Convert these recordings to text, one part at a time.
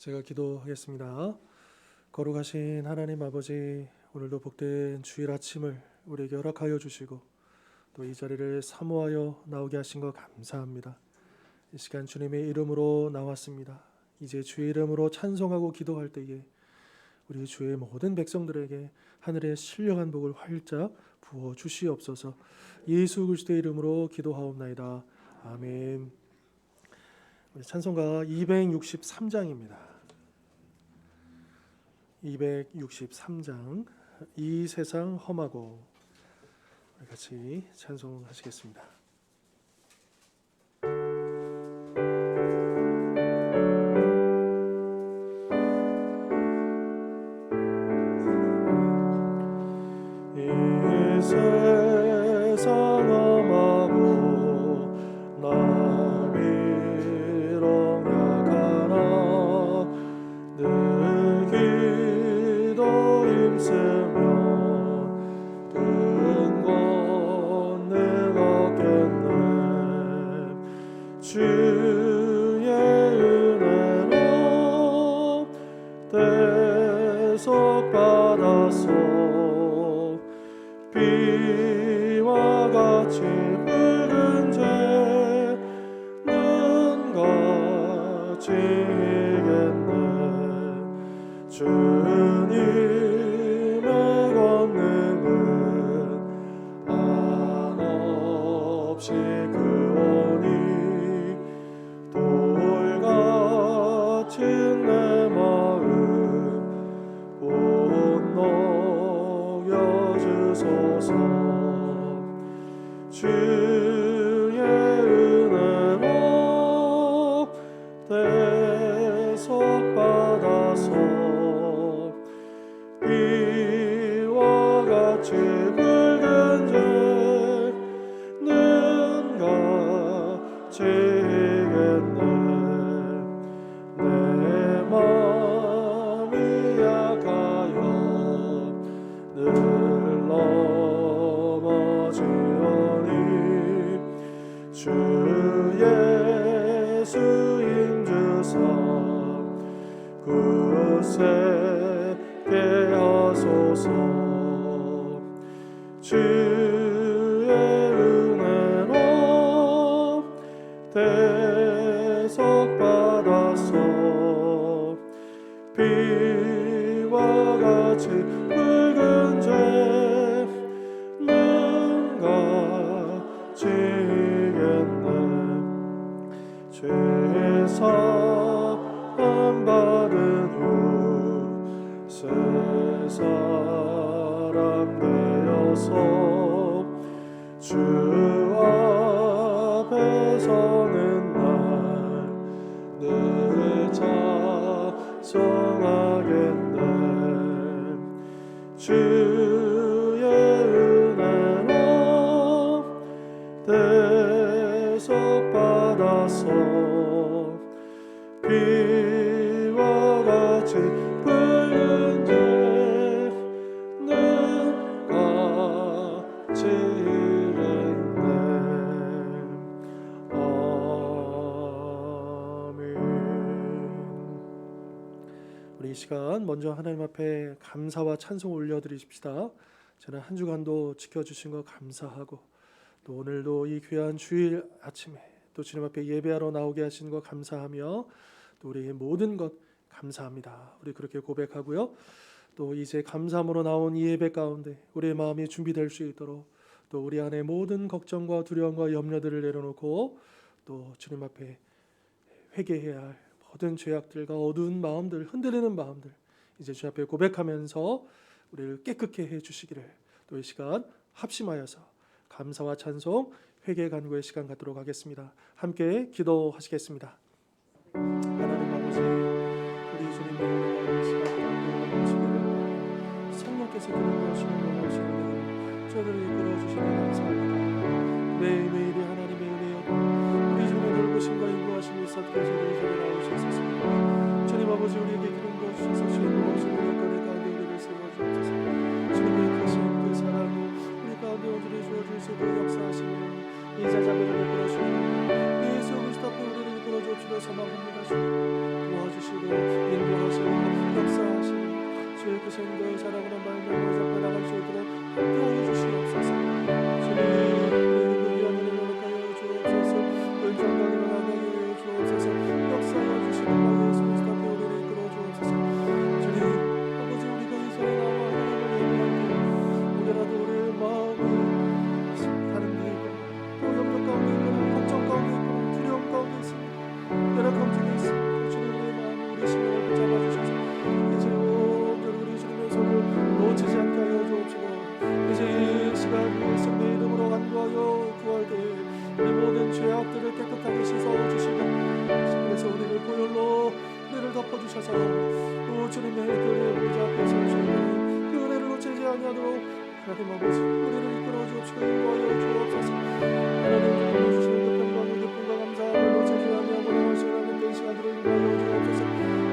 제가 기도하겠습니다. 거룩하신 하나님 아버지, 오늘도 복된 주일 아침을 우리에게 허락하여 주시고 또 이 자리를 사모하여 나오게 하신 것 감사합니다. 이 시간 주님의 이름으로 나왔습니다. 이제 주의 이름으로 찬송하고 기도할 때에 우리 주의 모든 백성들에게 하늘의 신령한 복을 활짝 부어 주시옵소서. 예수 그리스도의 이름으로 기도하옵나이다. 아멘. 우리 찬송가 263장입니다. 263장 이 세상 험하고 같이 찬송하시겠습니다. 이 세상 험하고 나 비록 약하나 늘 기도 힘쓰며 큰 권능 얻겠네. 주의 은혜로 대속받아서 비와 같이 붉은 죄는 거치겠네. 주님의 권능은 한없이 크오니 돌같은 내 마음 곧 녹여주소서. 주의 은혜로 대속받아서 비와 같이 붉은 죄는 거치겠네. 내 마음이 약하여 늘 넘어지오니 주 예수 힘주사 굳세게 하소서. 주의 은혜로 대속받아서 비와 같이 붉은 죄는 거치겠네. 죄 사함 받은 후 새 사람 되어서 주 앞에 서는 날 늘 찬송하겠네. 주의 은혜로 대속받아서 비와 같이 붉은 죄는 거치겠네. 아멘. 우리 이 시간 먼저 하나님 앞에 감사와 찬송 올려드리십시다. 저는 한 주간도 지켜주신 것 감사하고 또 오늘도 이 귀한 주일 아침에 또 주님 앞에 예배하러 나오게 하신 것 감사하며 또 우리의 모든 것 감사합니다. 우리 그렇게 고백하고요. 또 이제 감사함으로 나온 이 예배 가운데 우리의 마음이 준비될 수 있도록 또 우리 안에 모든 걱정과 두려움과 염려들을 내려놓고 또 주님 앞에 회개해야 할 모든 죄악들과 어두운 마음들, 흔들리는 마음들 이제 주 앞에 고백하면서 우리를 깨끗게 해주시기를 또 이 시간 합심하여서 감사와 찬송, 회개 간구의 시간 갖도록 하겠습니다. 함께 기도하시겠습니다. 하나님 아버지, 우리 주님의 시간 가운데 넘치기를 성령께서 그를 하시는 넘치기를 저들을 이끌어주시니 감사합니다. 매일매일이 하나님의 은혜여 우리 주님의 돌보심과 인도하심이 섞여 저들이 저리 나오시옵소서. 주님 아버지, 우리에게 기름 부어주셔서 주의 무엇이고 여건의 가운데 우리를 세워주옵소서. 주님의 크신 그 사랑이 우리 가운데 온전히 주어주시고 역사하시며 인자자비를 베풀어 주시고 예수 그리스도 앞에 우리를 이끌어 주옵시고 사망합니다. 도와주시고 모든 죄악들을 깨끗하게 씻어주시고 그래서 우리를 보혈로 우리를 덮어주셔서 주님의 은혜의 보좌 앞에 서시는 그 은혜를 놓치지 아니하도록 하나님 아버지 우리를 이끌어 주옵시고 인도하여 주옵소서. 하나님 주님 주시는 그 평강과 기쁨과 감사함을 놓치지 아니하고 나갈 수 있는 그때 시간들을 인도하여 주옵소서.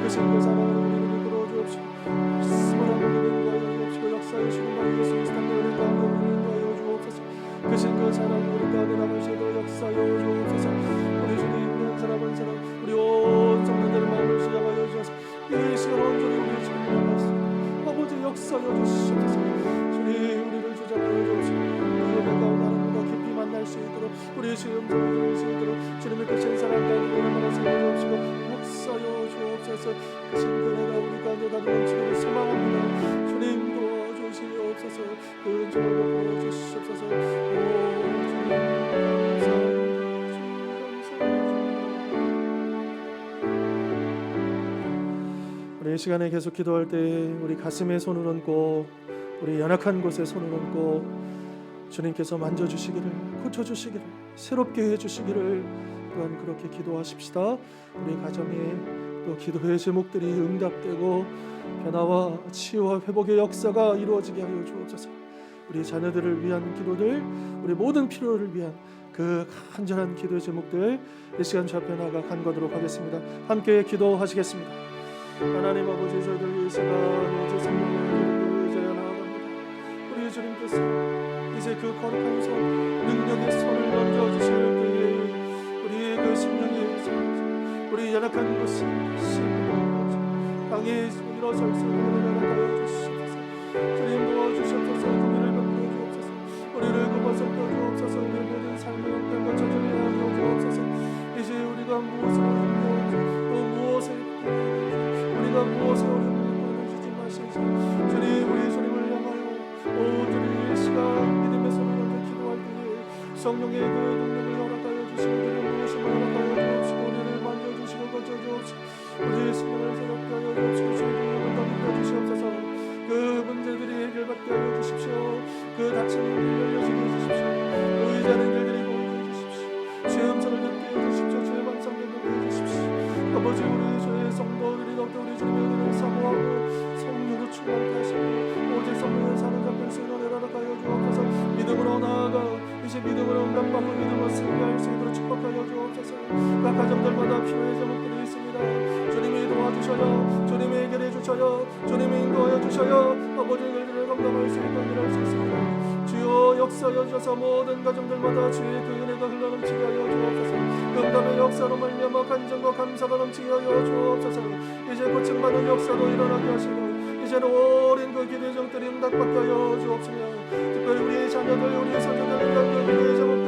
그 신과 사랑을 우리를 이끌어 주옵시고 말씀을 하고 우리를 인도하여 주옵시고 역사의 주님과 예수 그리스도의 은혜 가운데 우리를 인도하여 주옵소서. 그 신과 사랑을 우리 가운데 나갈 수 있도록 역사하여 주옵소서. 우리 주님 한 사람 한 사람 우리 온 성도들 마음을 시작하여 주셔서 이 시간 온전히 우리의 주님을 말씀 아버지 역사하여 주시옵소서. 주님 우리를 주장하여 주옵시고 우리의 가운데 하나님과 깊이 만날 수 있도록 우리의 주의 음성을 들을 수 있도록 주님의 크신 사랑 가운데 우리를 세워주옵시고 역사하여 주옵소서. 크신 은혜가 우리 가운데 가득 넘치기를 소망합니다. 주님 도와주시옵소서. 그 은총을 베풀어 주시옵소서. 오 주님 감사합니다. 우리 이 시간에 계속 기도할 때 우리 가슴에 손을 얹고 우리 연약한 곳에 손을 얹고 주님께서 만져주시기를 고쳐주시기를 새롭게 해주시기를 또한 그렇게 기도하십시다. 우리 가정에 또 기도의 제목들이 응답되고 변화와 치유와 회복의 역사가 이루어지게 하여 주옵소서. 우리 자녀들을 위한 기도들 우리 모든 필요를 위한 그 간절한 기도의 제목들 이 시간 주 앞에 나가 간구하도록 하겠습니다. 함께 기도하시겠습니다. 하나님 아버지 저희들 이 시간 오직 성령의 기름을 의지하여 나아갑니다. 우리 주님께서 이제 그 거룩한 손 능력의 손을 얹어주실 때에 우리의 그 심령의 손 우리 연약한 곳이 강에 일어설 수 있는 은혜를 하여 주시옵소서. 주님 도와주시옵소서. 우리를 건져 주옵소서. 우리를 굽어서 펴주옵소서. 우리의 모든 삶의 형편과 처절히 하여 주옵소서. 이제 우리가 무엇을 하며 또 무엇에 우리가 무엇에 어려움을 보내주지 마시지. 주님 우리 주님을 향하여 주님 이 시간 믿음의 손을 얹어 기도할 때에 성령의 그 능력을 허락하여 주시고 우리를 무엇을 허락하여 주옵시고 우리를 만져주시고 거쳐주옵시고 우리의 심령을 새롭게 하여 주옵시고 주의 능력을 더 믿어주시옵소서. 그 문제들이 해결받게 하여 주십시오. 그 닫힌 문들이 열려지게 해주십시오. 의자는 일들이 보이게 해주십시오. 주의 음성을 듣게 해주십시오. 주의 반성을 듣게 해주십시오. 아버지 우리 주의 성도들이 더욱더 우리 주님의 은혜를 사모하고 성령으로 충만케 하시고 오직 성령을 사로잡을 수 있는 은혜를 허락하여 주옵소서. 믿음으로 나아가 이제 믿음으로 응답받고 믿음으로 승리할 수 있도록 축복하여 주옵소서. 각 가정들마다 필요의 제목들이 있습니다. 주님이 도와주셔요. 주님이 해결해 주셔요. 주님이 인도하여 주셔요. 아버지 일들을 감당할 수 있고 일할 수 있습니다. 주여 역사하여 주셔서 모든 가정들마다 주의 그 은혜가 흘러넘치게 하여 주옵소서. 응답의 역사로 말미암아 간증과 감사가 넘치게 하여 주옵소서. 이제 고침받는 역사도 일어나게 하시고 이제는 오랜 그 기도의 정들이 응답받게 하여 주옵시며 특별히 우리의 자녀들 우리의 손자들을 위한 그 기도의 제목들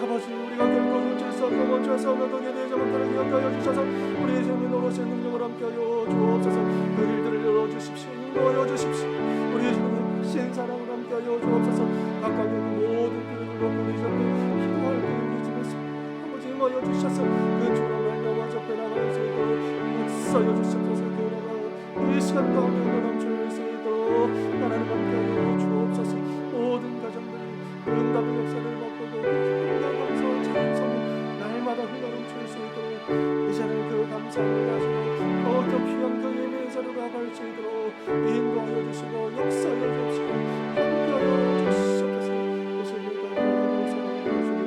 아버지 우리가 결코 멈출 수 없고 멈출 수 없는 그 기도의 제목들을 기억하게 하여 주셔서 우리의 주님이 노릇의 능력을 함께 하여 주옵소서. 그 일들을 열어주십시오. 인도하여 주십시오. 우리의 주님의 신 사랑을 함께 하여 주옵소서. 각각의 모든 필요를 놓고 우리 주님께 기도할 때 우리 집에서 아버지 임하여 주셔서 그 주로 말미암아 접해 나갈 수 있도록 역사하여 주옵소서. 그 은혜가 이 시간 가운데 넘칠 수 있도록 하나님 함께 하여 주옵소서. 모든 가정들이 응답의 역사를 맛보고 기쁨과 감사와 찬송이 날마다 흘러넘칠 수 있도록 이제는 그 감사를 가지고 더욱더 귀한 그 예배의 자리로 나갈 수 있도록 인도하여 주시고 역사하여 주시고 함께하여 주시옵소서. 예수님의 가운데 사랑하는 주님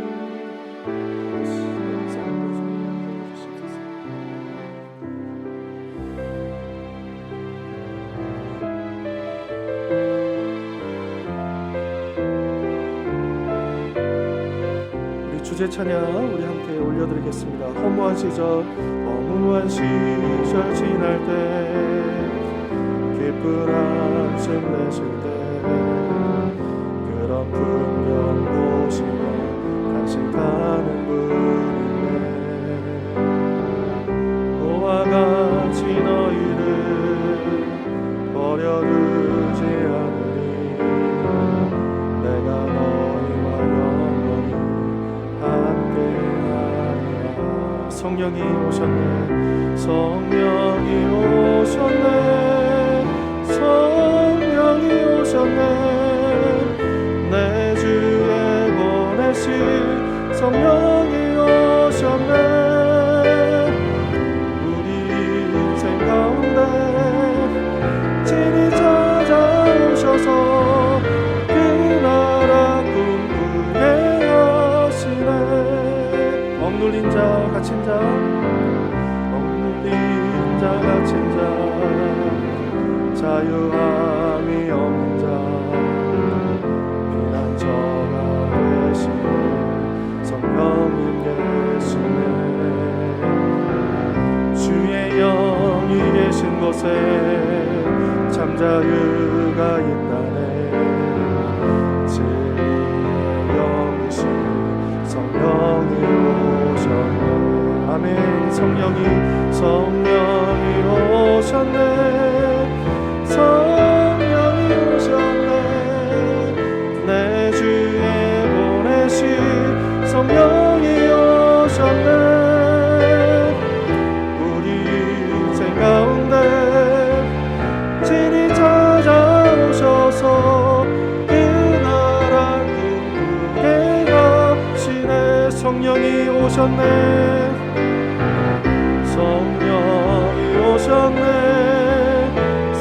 감사합니다. 주님 함께해 주시옵소서. 주제 찬양 우리 함께 올려드리겠습니다. 허무한 시절 지날 때 기쁜 한숨 내쉴 때 그런 풍경 보시며 간직하는 분이네. 그와 같이 너희를 버려두지 않으니 내가 너희와 영원히 함께하리라. 성령이 오셨네. 성령이 오셨네. 성령이 오셨네. 내 주에 보내신 성령이 오셔서 그 나라 꿈꾸게 하시네. 억눌린 자 갇힌 자 억눌린 자 갇힌 자 자유함이 없는 자 피난처가 되시네. 성령님 계시네. 주의 영이 계신 곳에 참 자유가 있다네. 진리의 영이신 성령이 오셨네. 아멘. 성령이 오셨네. 성령이 오셨네. 내 주에 보내신 성령이 오셨네. 우리 인생 가운데 진히 찾아오셔서 그 나라 꿈꾸게 하시네. 성령이 오셨네. 성령이 오셨네.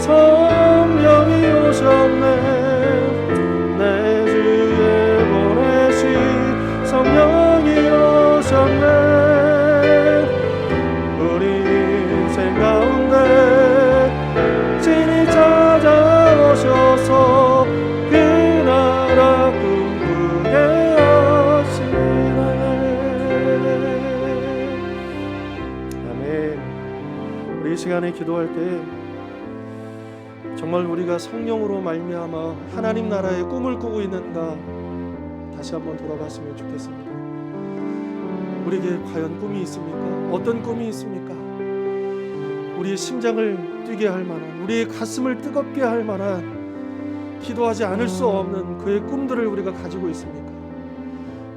성령이 오셨네. 내 주에 보내신 성령이 오셨네. 우리 인생 가운데 진히 찾아오셔서 그 나라 꿈꾸게 하시네. 아멘. 우리 이 시간에 기도할 때 정말 우리가 성령으로 말미암아 하나님 나라의 꿈을 꾸고 있는가 다시 한번 돌아봤으면 좋겠습니다. 우리에게 과연 꿈이 있습니까? 어떤 꿈이 있습니까? 우리의 심장을 뛰게 할 만한, 우리의 가슴을 뜨겁게 할 만한, 기도하지 않을 수 없는 그의 꿈들을 우리가 가지고 있습니까?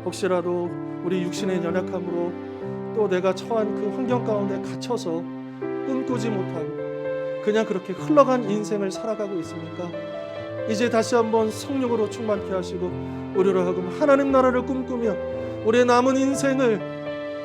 혹시라도 우리 육신의 연약함으로 또 내가 처한 그 환경 가운데 갇혀서 꿈꾸지 못하고 그냥 그렇게 흘러간 인생을 살아가고 있습니까? 이제 다시 한번 성령으로 충만케 하시고 우리로 하여금 하나님 나라를 꿈꾸며 우리의 남은 인생을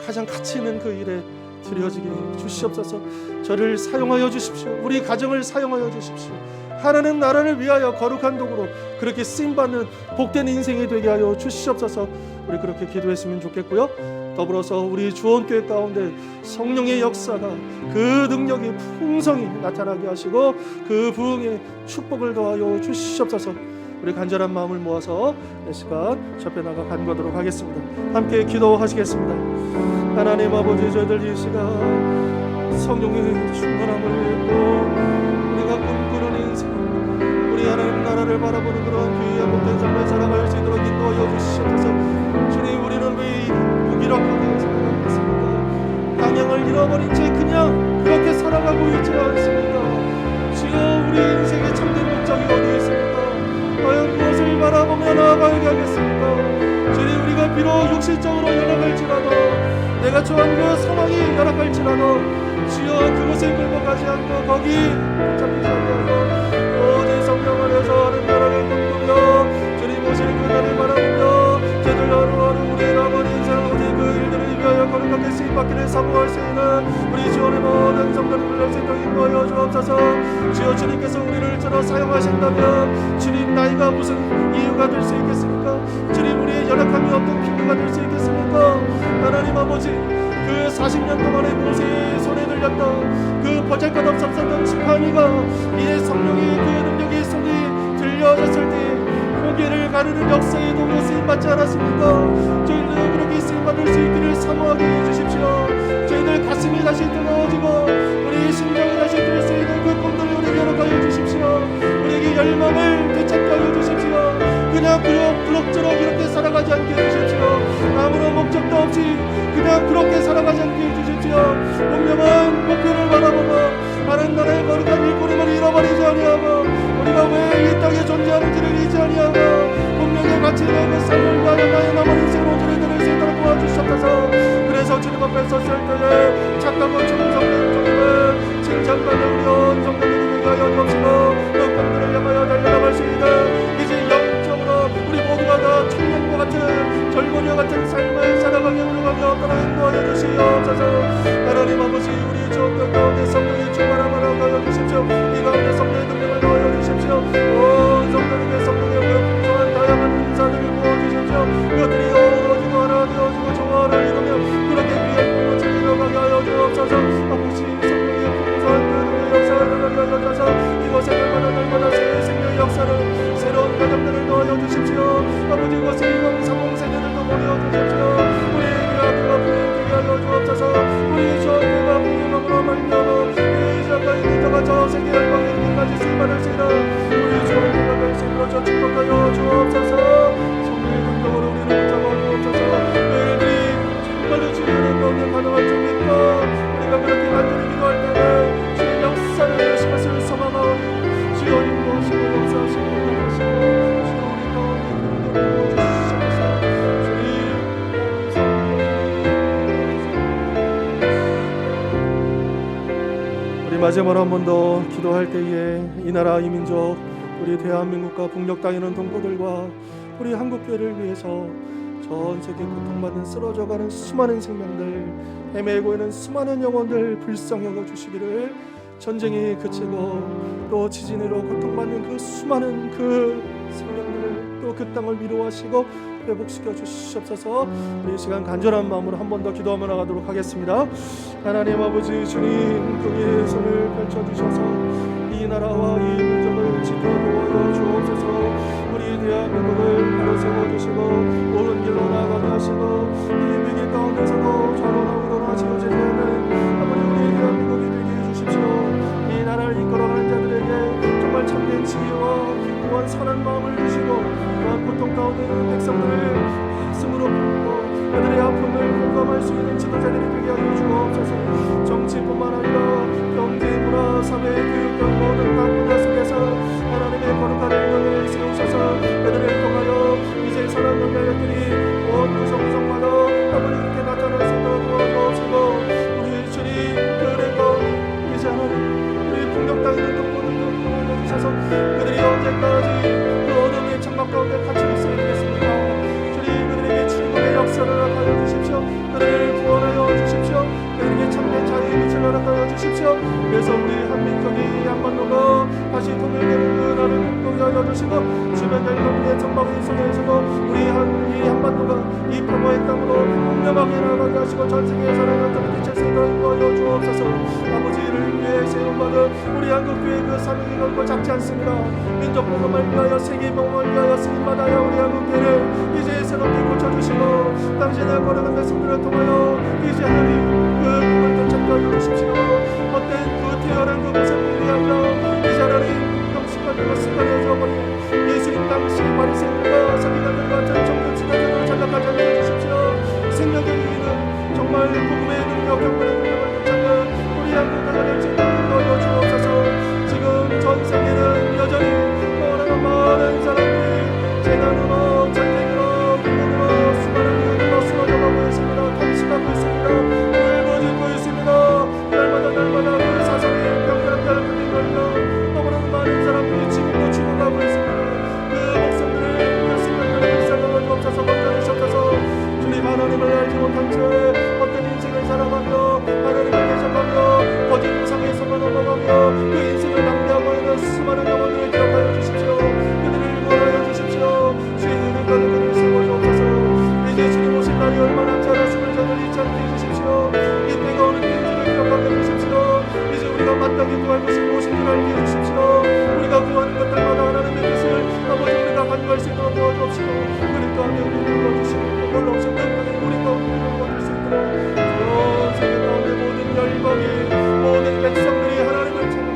가장 가치 있는 그 일에 드려지게 주시옵소서. 저를 사용하여 주십시오. 우리 가정을 사용하여 주십시오. 하나님 나라를 위하여 거룩한 도구로 그렇게 쓰임받는 복된 인생이 되게 하여 주시옵소서. 우리 그렇게 기도했으면 좋겠고요. 더불어서 우리 주원교회 가운데 성령의 역사가 그 능력이 풍성히 나타나게 하시고 그 부흥의 축복을 더하여 주시옵소서. 우리 간절한 마음을 모아서 이 시간 접해 나가 간구하도록 하겠습니다. 함께 기도하시겠습니다. 하나님 아버지, 저희들 이 시간 성령의 충만함을 입고 우리가 꿈꾸는 인생, 우리 하나님 나라를 바라보는 그런 귀한 복된 삶을 살아갈 수 있도록 인도하여 주시옵소서. 주님, 우리는 왜 무기력하게 살아가고 있습니까? 방향을 잃어버린 채 그냥 그렇게 살아가고 있지 않습니까? 주여, 우리 인생의 참된 목적이 어디에 있습니까? 과연 무엇을 바라보며 나아가야 하겠습니까? 주님, 우리가 비록 육신적으로 연약할지라도, 내가 처한 그 상황이 연약할지라도 주여 그곳에 끌고 가지 않고 거기 붙잡히지 않고 오직 성령 안에서 하는 나라를 꿈꾸며 주님 오시는 그날을 바라보며 저들 하루하루 우리의 남은 인생 오직 그 일들을 위하여 거룩하게 쓰임받기를 사모할 수 있는 우리 주원의 모든 성도를 불릴 수 있도록 인도하여 주옵소서. 주여, 주님께서 우리를 저로 사용하신다면 주님, 나이가 무슨 이유가 될 수 있겠습니까? 주님, 우리의 연약함이 어떤 핑계가 될 수 있겠습니까? 하나님 아버지, 그 40년 동안의 모세의 손에 들렸던 그 보잘것없었던 지팡이가 이제 성령의 그 능력의 손이 들려졌을 때 고개를 가르는 역사의 도구 쓰임받지 않았습니까? 저희들 그렇게 쓰임받을 수 있기를 사모하게 해주십시오. 저희들 가슴이 다시 뜨거워지고 우리의 심장이 다시 뛸 수 있는 그 꿈들을 우리에게 허락하여 주십시오. 우리에게 열망을 되찾게 하여 주십시오. 그냥 그럭저럭 이렇게 살아가지 않게 해주십시오. 아무런 목적도 없이 그냥 그렇게 살아가지 않게 해주십시오. 분명한 목표를 바라보고 다른 나라의 거룩한 일꾼임을 잃어버리지 아니하고 우리가 왜 이 땅에 존재하는지를 잊지 아니하고 분명히 가치 있는 그 삶을 위하여 나의 남은 인생을 온전히 드릴 수 있도록 도와주셨소서. 그래서 주님 앞에 섰을 때에 착하고 충성된 주님을 칭찬받는 우리 온 성도들이 되게 하여 주옵시고 그 꿈들을 향하여 달려나갈 수 있는 이제 영적으로 우리 모두가 다 청년과 같은 젊은이와 같은 삶을 살아가게 운영하며 따라 인도하여 주시옵소서. 하나님 아버지, 우리 주옵경 가운데 성령의 충만함을 하여 주십시오. 이 가운데 성령의 능력을 더하여 주십시오. 온 성도 마지막으로 한 번 더 기도할 때에 이 나라 이 민족 우리 대한민국과 북녘 땅에 있는 동포들과 우리 한국교회를 위해서 전 세계 고통받는 쓰러져가는 수많은 생명들, 헤매고 있는 수많은 영혼들 불쌍히 여겨주시기를, 전쟁이 그치고 또 지진으로 고통받는 그 수많은 그 생명들을 또 그 땅을 위로하시고 회복시켜 주시옵소서. 우리 이 시간 간절한 마음으로 한 번 더 기도하며 나가도록 하겠습니다. 하나님 아버지 주님, 그 위에 손을 펼쳐주셔서 이 나라와 이 민족을 지켜 도와여 주옵소서. 우리 대한민국을 바로 세워주시고 옳은 길로 나아가게 하시고 이 위기 가운데서도 전원하고 일어나시고 제재하는 아버지 우리 대한민국이 되게 해주십시오. 이 나라를 이끌어가는 자들에게 정말 참된 지혜와 또한 선한 마음을 주시고 또한 고통 가운데 있는 백성들을 가슴으로 품고 그들의 아픔을 공감할 수 있는 지도자들이 되게 하여 주옵소서. 정치뿐만 아니라 경제, 문화, 사회, 교육 등 모든 각 분야 속에서 하나님의 거룩한 영광을 세우셔서 그들을 통하여 이제 선한 능력들이 온 구성구성마다 아버지 이렇게 나타날 수 있도록 도와주옵시고 우리 주님 그들의 가운데 이제 하나님 우리 북녘 땅에 있는 동포들도 도와주셔서 그들이 언제까지 그 어둠의 장막 가운데 갇혀 있어야 되겠습니까? 주님 그들에게 출근의 역사를 허락하여 주십시오. 그들을 구원하여 주십시오. 그들에게 참된 자유의 빛을 허락하여 주십시오. 그래서 우리 한민족이 한반도가 다시 통일되는 그 날을 꿈꾸게 하여 주시고 주변 열방의 전방위 속에서도 우리 이 한반도가 이 평화의 땅으로 분명하게 나아가게 하시고 전 세계에 사랑하는 땅을 비칠 수 있도록 인도하여 주옵소서. 아버지를 위해 세움받은 우리 한국교회 그 사명이 결코 작지 않습니다. 민족 복음을 위하여 세계 복음을 위하여 쓰임받아야 우리 한국교회를 이제 새롭게 고쳐주시고 당신의 거룩한 백성들을 통하여 이제 하나님 그 꿈을 되찾게 하여 주십시오. 어떤 그 태어난 그 모습을 위하여 이제 하나님 형식과 습관해져 버린 예수님 당시의 바리새인들과 서기관들과 전 종교 지도자들을 전락하게 하여 주십시오. 생명의 의는 정말 복음의 능력, 경건의 능력을 되찾는 우리 한국교회를 인도하여 주옵소서. 지금 전 세계는 여전히 너무나 많은 사람들이 재난으로 전쟁으로 기근으로 수많은 이유로 쓰러져가고 있습니다. 탄식하고 있습니다. 울부짖고 있습니다. 날마다 그 사상이 병들었다는 그들이 걸려 너무나 많은 사람들이 지금도 죽어가고 있습니다. 그 목숨들을 그 생명들을 불쌍하게 없어서 건져주셔서 주님 하나님을 알지 못한 채 어떤 인생을 살아가며 하나님을 대적하며 거짓 우상에 속아 넘어가며 그 인생을 낭비하고 있는 수많은 영혼들을 기억하여 주십시오. 그들을 구원하여 주십시오. 주의 은혜가 그들을 세워주옵소서. 이제 주님 오실 날이 얼마나 남지 않았음을 저들 잊지 않게 해주십시오. 이 때가 어느 때인지를 기억하게 해주십시오. 이제 우리가 마땅히 구할 것이 무엇인 줄 알게 해주십시오. 우리가 구하는 것들마다 하나님의 뜻을 아버지 우리가 간구할 수 있도록 도와주옵시고 우리 가운데 우리를 도와주시고 놀라우신 능력이 우리 가운데 이루어질 수 있도록 전 세계 가운데 모든 열방이 모든 백성들이 하나님을 찾는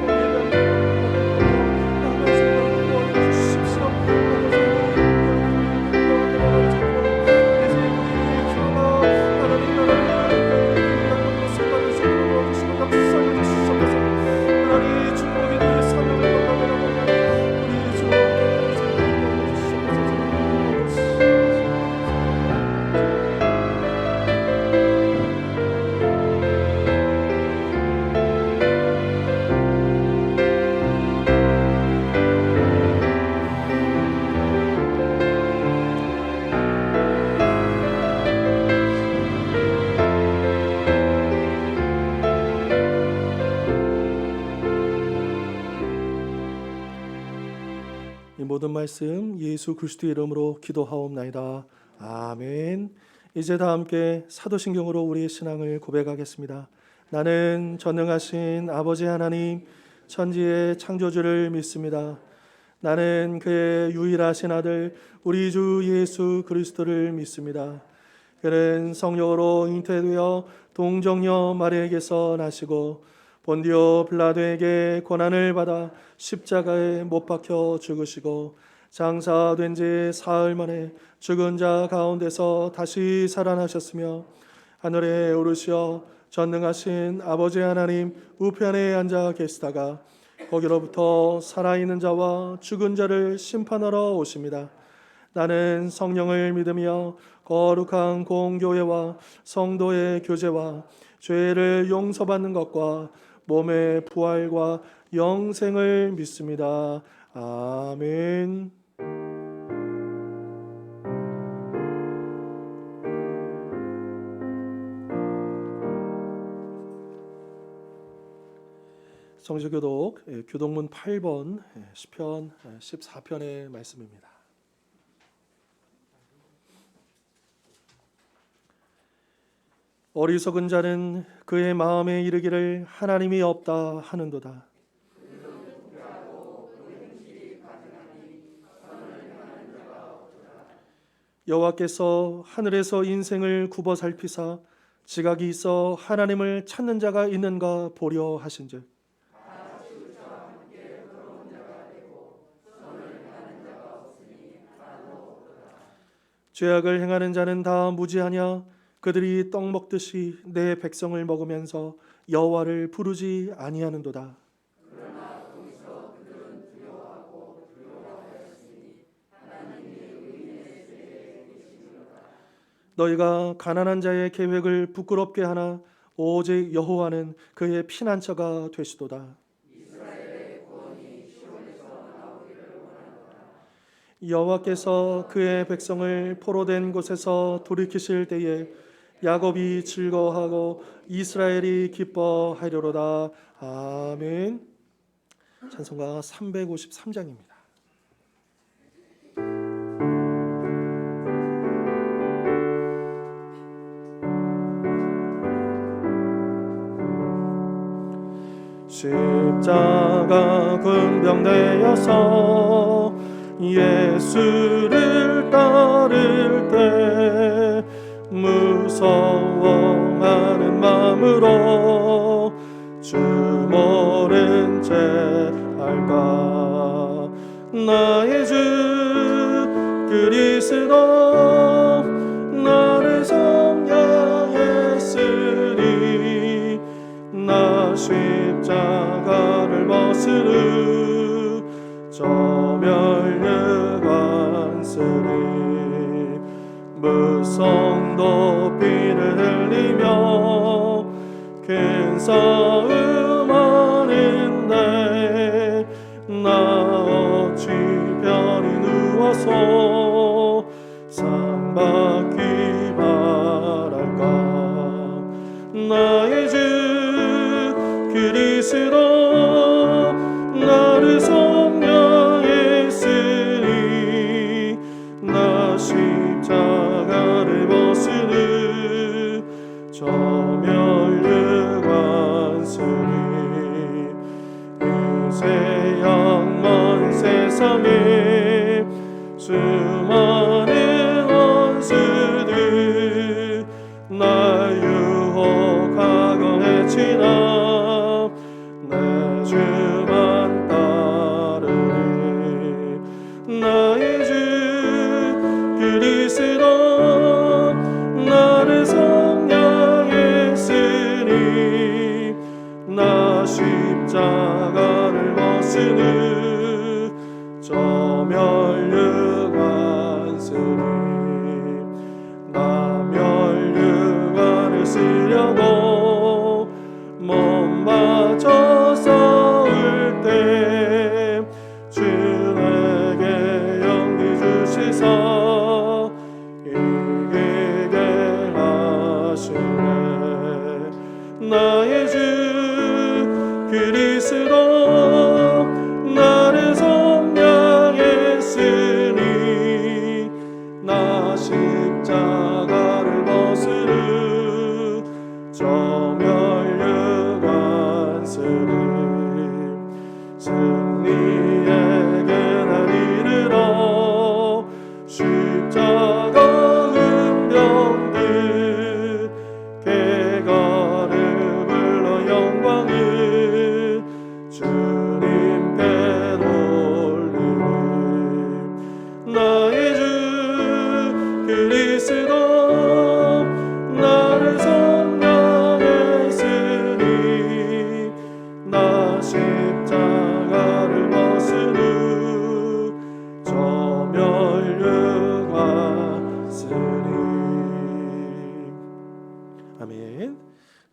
모든 말씀 예수 그리스도의 이름으로 기도하옵나이다. 아멘. 이제 다 함께 사도신경으로 우리의 신앙을 고백하겠습니다. 나는 전능하신 아버지 하나님 천지의 창조주를 믿습니다. 나는 그의 유일하신 아들 우리 주 예수 그리스도를 믿습니다. 그는 성령으로 잉태되어 동정녀 마리아에게서 나시고 본디오 빌라도에게 고난을 받아 십자가에 못 박혀 죽으시고 장사된 지 사흘 만에 죽은 자 가운데서 다시 살아나셨으며 하늘에 오르시어 전능하신 아버지 하나님 우편에 앉아 계시다가 거기로부터 살아있는 자와 죽은 자를 심판하러 오십니다. 나는 성령을 믿으며 거룩한 공교회와 성도의 교제와 죄를 용서받는 것과 몸의 부활과 영생을 믿습니다. 아멘. 성지교독 교독문 8번 시편 14편의 말씀입니다. 어리석은 자는 그의 마음에 이르기를 하나님이 없다 하는도다. 여호와께서 하늘에서 인생을 굽어 살피사 지각이 있어 하나님을 찾는 자가 있는가 보려 하신즉 죄악을 행하는 자는 다 무지하냐? 그들이 떡 먹듯이 내 백성을 먹으면서 여호와를 부르지 아니하는도다. 너희가 가난한 자의 계획을 부끄럽게 하나 오직 여호와는 그의 피난처가 되시도다. 여호와께서 그의 백성을 포로된 곳에서 돌이키실 때에 야곱이 즐거워하고 이스라엘이 기뻐하리로다. 아멘. 찬송가 353장입니다. 십자가 군병되어서 예수를 따를 때 무서워하는 마음으로 주 모른 채 할까. 나의 주 그리스도 나를 성량했으니 나 십자가를 벗으르 저멸류관쓰리. 무성도 피를 흘리며 큰 싸움하는데 나 어찌 편히 누워서 상 받기 바랄까. 나의 주 그리스도 나를 성량했으니 나 십자가를 벗으르 저멸류관쓰리. 이세 양먼 세상에 수많은 원수들 날 유혹하고 해치나 내 주만 따르리. 나의 주 그리스도 나를 성량했으니 나 십자가를 벗으니 저멸류관쓰리. 나 멸류관을 쓰려고 몸 바쳐 싸울 때 주 내게 용기 주시사 이기게 하시네. 나의 주 그리스도 나를 성량했으니 나 십자가를 벗으르 저멸류관쓰리. 승리에게 날 이르러 십자가 은병들 개가를 불러 영광을 주님께 돌리리. 나의 주 그리스도 나를 성량했으니 나 십자가를 벗으르 저멸류관쓰리. 아멘.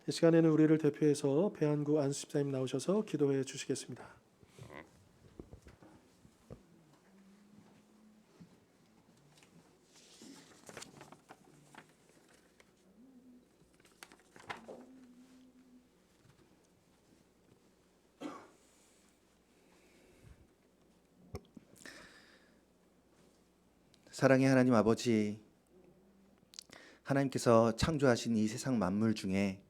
이 시간에는 우리를 대표해서 배한구 안수집사님 나오셔서 기도해 주시겠습니다. 사랑의 하나님 아버지, 하나님께서 창조하신 이 세상 만물 중에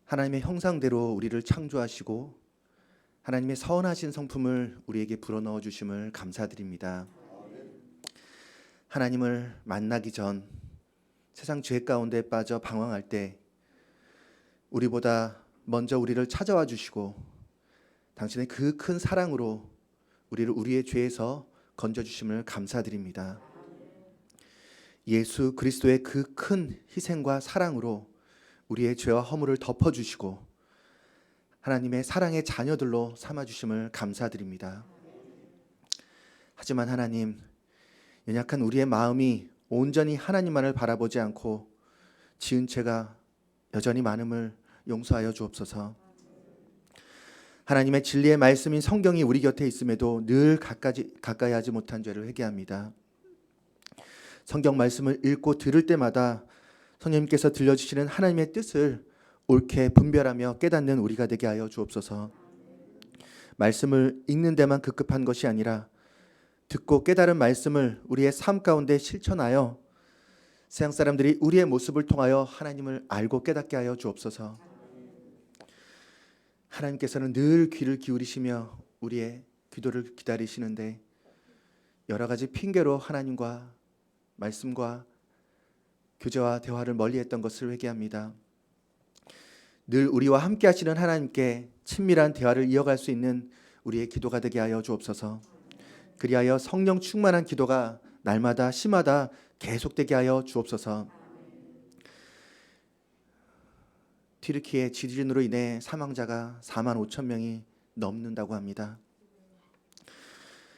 하나님의 형상대로 우리를 창조하시고 하나님의 선하신 성품을 우리에게 불어넣어 주심을 감사드립니다. 하나님을 만나기 전 세상 죄 가운데 빠져 방황할 때 우리보다 먼저 우리를 찾아와 주시고 당신의 그 큰 사랑으로 우리를 우리의 죄에서 건져 주심을 감사드립니다. 예수 그리스도의 그 큰 희생과 사랑으로 우리의 죄와 허물을 덮어주시고 하나님의 사랑의 자녀들로 삼아주심을 감사드립니다. 하지만 하나님, 연약한 우리의 마음이 온전히 하나님만을 바라보지 않고 지은 죄가 여전히 많음을 용서하여 주옵소서. 하나님의 진리의 말씀인 성경이 우리 곁에 있음에도 늘 가까이 하지 못한 죄를 회개합니다. 성경 말씀을 읽고 들을 때마다 성령님께서 들려주시는 하나님의 뜻을 옳게 분별하며 깨닫는 우리가 되게 하여 주옵소서. 말씀을 읽는 데만 급급한 것이 아니라 듣고 깨달은 말씀을 우리의 삶 가운데 실천하여 세상 사람들이 우리의 모습을 통하여 하나님을 알고 깨닫게 하여 주옵소서. 하나님께서는 늘 귀를 기울이시며 우리의 기도를 기다리시는데 여러 가지 핑계로 하나님과 말씀과 교제와 대화를 멀리했던 것을 회개합니다. 늘 우리와 함께 하시는 하나님께 친밀한 대화를 이어갈 수 있는 우리의 기도가 되게 하여 주옵소서. 그리하여 성령 충만한 기도가 날마다 시마다 계속되게 하여 주옵소서. 튀르키예 지진으로 인해 사망자가 4만 5천 명이 넘는다고 합니다.